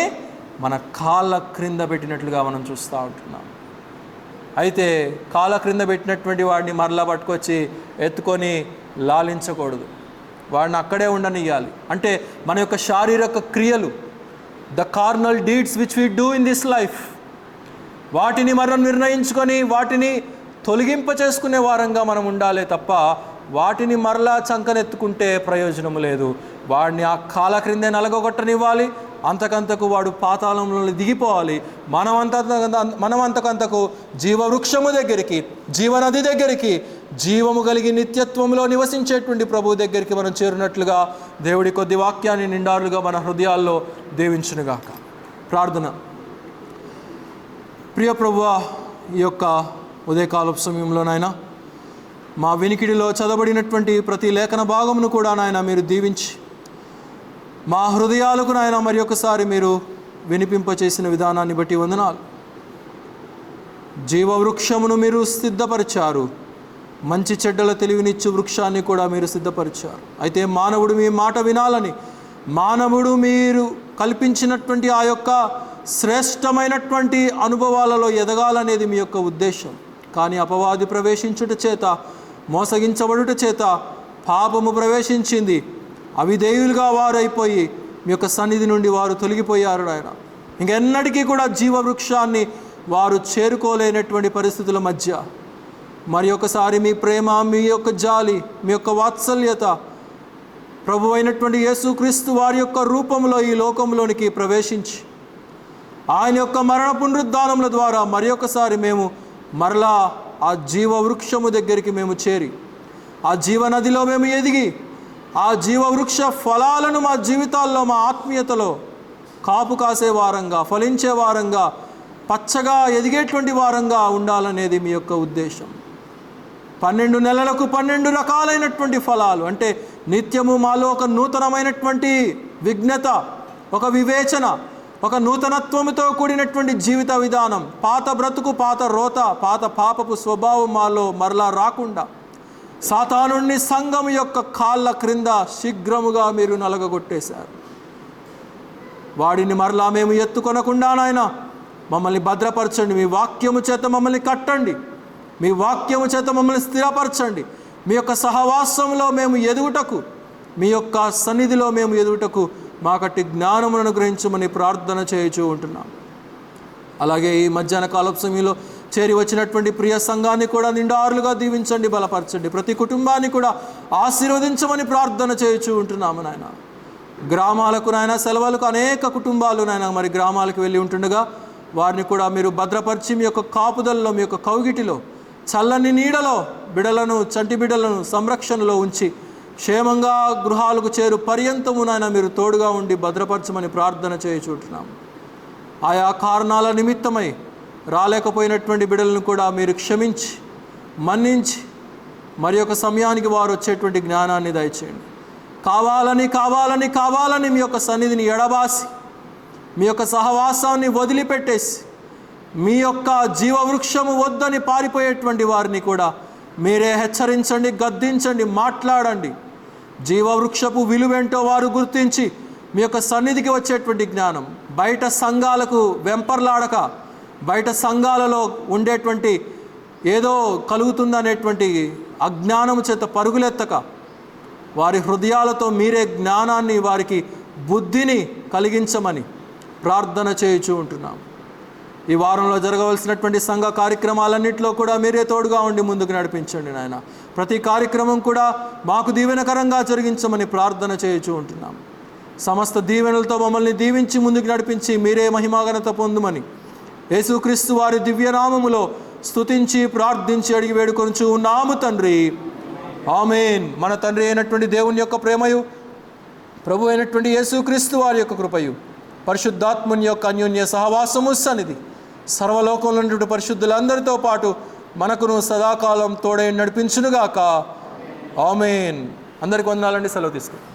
మన కాళ్ళ క్రింద పెట్టినట్లుగా మనం చూస్తూ ఉంటున్నాం. అయితే కాళ్ళ క్రింద పెట్టినటువంటి వాడిని మరలా పట్టుకొచ్చి ఎత్తుకొని లాలించకూడదు, వాడిని అక్కడే ఉండనియాలి. అంటే మన యొక్క శారీరక క్రియలు, the carnal deeds which we do in this life, వాటిని మనం నిర్ణయించుకొని వాటిని తొలగింప చేసుకునే వారంగా మనం ఉండాలి తప్ప వాటిని మరలా చంకనెత్తుకుంటే ప్రయోజనము లేదు. వాడిని ఆ కాళ్ళ క్రిందే నలగొట్టనివ్వాలి, అంతకంతకు వాడు పాతాళంలో దిగిపోవాలి. మనమంతకంతకు జీవవృక్షము దగ్గరికి, జీవనది దగ్గరికి, జీవము కలిగి నిత్యత్వంలో నివసించేటువంటి ప్రభు దగ్గరికి మనం చేరినట్లుగా దేవుడి కొద్ది వాక్యాన్ని నిండారులుగా మన హృదయాల్లో దీవించునుగాక. ప్రార్థన. ప్రియ ప్రభువా, ఈ యొక్క ఉదయకాలపు సమయంలో నాయన మా వినికిడిలో చదవబడినటువంటి ప్రతి లేఖన భాగమును కూడా నాయన మీరు దీవించి మా హృదయాలకు నాయన మరి ఒకసారి మీరు వినిపింపచేసిన విధానాన్ని బట్టి వందనాలు. జీవవృక్షమును మీరు సిద్ధపరిచారు, మంచి చెడ్డల తెలివినిచ్చు వృక్షాన్ని కూడా మీరు సిద్ధపరిచారు. అయితే మానవుడు మీ మాట వినాలని, మానవుడు మీరు కల్పించినటువంటి ఆ యొక్క శ్రేష్టమైనటువంటి అనుభవాలలో ఎదగాలనేది మీ యొక్క ఉద్దేశం. కానీ అపవాది ప్రవేశించుట చేత, మోసగించబడుట చేత పాపము ప్రవేశించింది. అవిధేయులుగా వారైపోయి మీ యొక్క సన్నిధి నుండి వారు తొలగిపోయారు ఆయన. ఇంకెన్నటికీ కూడా జీవవృక్షాన్ని వారు చేరుకోలేనటువంటి పరిస్థితుల మధ్య మరి ఒకసారి మీ ప్రేమ, మీ యొక్క జాలి, మీ యొక్క వాత్సల్యత ప్రభు అయినటువంటి యేసుక్రీస్తు వారి యొక్క రూపంలో ఈ లోకంలోనికి ప్రవేశించి ఆయన యొక్క మరణ పునరుద్ధానముల ద్వారా మరి ఒకసారి మేము మరలా ఆ జీవవృక్షము దగ్గరికి మేము చేరి, ఆ జీవనదిలో మేము ఎదిగి, ఆ జీవవృక్ష ఫలాలను మా జీవితాల్లో, మా ఆత్మీయతలో కాపు కాసే వారంగా, ఫలించే వారంగా, పచ్చగా ఎదిగేటువంటి వారంగా ఉండాలనేది మీ యొక్క ఉద్దేశం. 12 నెలలకు 12 రకాలైనటువంటి ఫలాలు, అంటే నిత్యము మాలో ఒక నూతనమైనటువంటి విజ్ఞత, ఒక వివేచన, ఒక నూతనత్వముతో కూడినటువంటి జీవిత విధానం, పాత బ్రతుకు, పాత రోత, పాత పాపపు స్వభావం మాలో మరలా రాకుండా సాతానుని సంఘం యొక్క కాళ్ళ క్రింద శీఘ్రముగా మీరు నలగగొట్టేశారు. వాడిని మరలా మేము ఎత్తుకొనకుండా నాయన మమ్మల్ని భద్రపరచండి. మీ వాక్యము చేత మమ్మల్ని కట్టండి. మీ వాక్యము చేత మమ్మల్ని స్థిరపరచండి. మీ యొక్క సహవాసంలో మేము ఎదుగుటకు, మీ యొక్క సన్నిధిలో మేము ఎదుగుటకు మాకట్టి జ్ఞానమును అనుగ్రహించమని ప్రార్థన చేయుచూ ఉంటున్నాం. అలాగే ఈ మధ్యాహ్న కాలపు సమయంలో చేరి వచ్చినటువంటి ప్రియ సంఘాన్ని కూడా నిండారులుగా దీవించండి, బలపరచండి. ప్రతి కుటుంబాన్ని కూడా ఆశీర్వదించమని ప్రార్థన చేయుచూ ఉంటున్నాము నాయన. గ్రామాలకు నాయన సెలవులకు అనేక కుటుంబాలు నాయన మరి గ్రామాలకు వెళ్ళి ఉంటుండగా వారిని కూడా మీరు భద్రపరిచి మీ యొక్క కాపుదలలో, మీ యొక్క కౌగిటిలో, చల్లని నీడలో బిడలను, చంటి బిడ్డలను సంరక్షణలో ఉంచి క్షేమంగా గృహాలకు చేరు పర్యంతము నాయన మీరు తోడుగా ఉండి భద్రపరచమని ప్రార్థన చేయుచుంటున్నాము. ఆయా కారణాల నిమిత్తమై రాలేకపోయినటువంటి బిడ్డలను కూడా మీరు క్షమించి మన్నించి మరి యొక్క సమయానికి వారు వచ్చేటువంటి జ్ఞానాన్ని దయచేయండి. కావాలని కావాలని కావాలని మీ యొక్క సన్నిధిని ఎడబాసి, మీ యొక్క సహవాసాన్ని వదిలిపెట్టేసి, మీ యొక్క జీవవృక్షము వద్దని పారిపోయేటువంటి వారిని కూడా మీరే హెచ్చరించండి, గద్దించండి, మాట్లాడండి. జీవవృక్షపు విలువేంటో వారు గుర్తించి మీ యొక్క సన్నిధికి వచ్చేటువంటి జ్ఞానం, బయట సంఘాలకు వెంపర్లాడక, బయట సంఘాలలో ఉండేటువంటి ఏదో కలుగుతుందనేటువంటి అజ్ఞానము చేత పరుగులెత్తక వారి హృదయాలతో మీరే జ్ఞానాన్ని, వారికి బుద్ధిని కలిగించమని ప్రార్థన చేయుచూ ఉంటున్నాం. ఈ వారంలో జరగవలసినటువంటి సంఘ కార్యక్రమాలన్నింటిలో కూడా మీరే తోడుగా ఉండి ముందుకు నడిపించండి నాయన. ప్రతి కార్యక్రమం కూడా మాకు దీవెనకరంగా జరిగించమని ప్రార్థన చేయుచూ ఉంటున్నాం. సమస్త దీవెనలతో మమ్మల్ని దీవించి ముందుకు నడిపించి మీరే మహిమాఘనత పొందుమని యేసుక్రీస్తు వారి దివ్యనామములో స్తుతించి ప్రార్థించి అడిగి వేడుకొనుచు ఉన్నాము తండ్రి. ఆమేన్. మన తండ్రి అయినటువంటి దేవుని యొక్క ప్రేమయు, ప్రభు అయినటువంటి యేసుక్రీస్తు వారి యొక్క కృపయు, పరిశుద్ధాత్ముని యొక్క అన్యోన్య సహవాసము సన్నిధి సర్వలోకంలో ఉన్నటువంటి పరిశుద్ధులందరితో పాటు మనకును సదాకాలం తోడై నడిపించునుగాక. ఆమేన్. అందరికి వందనాలండి. సెలవు తీసుకుంటాం.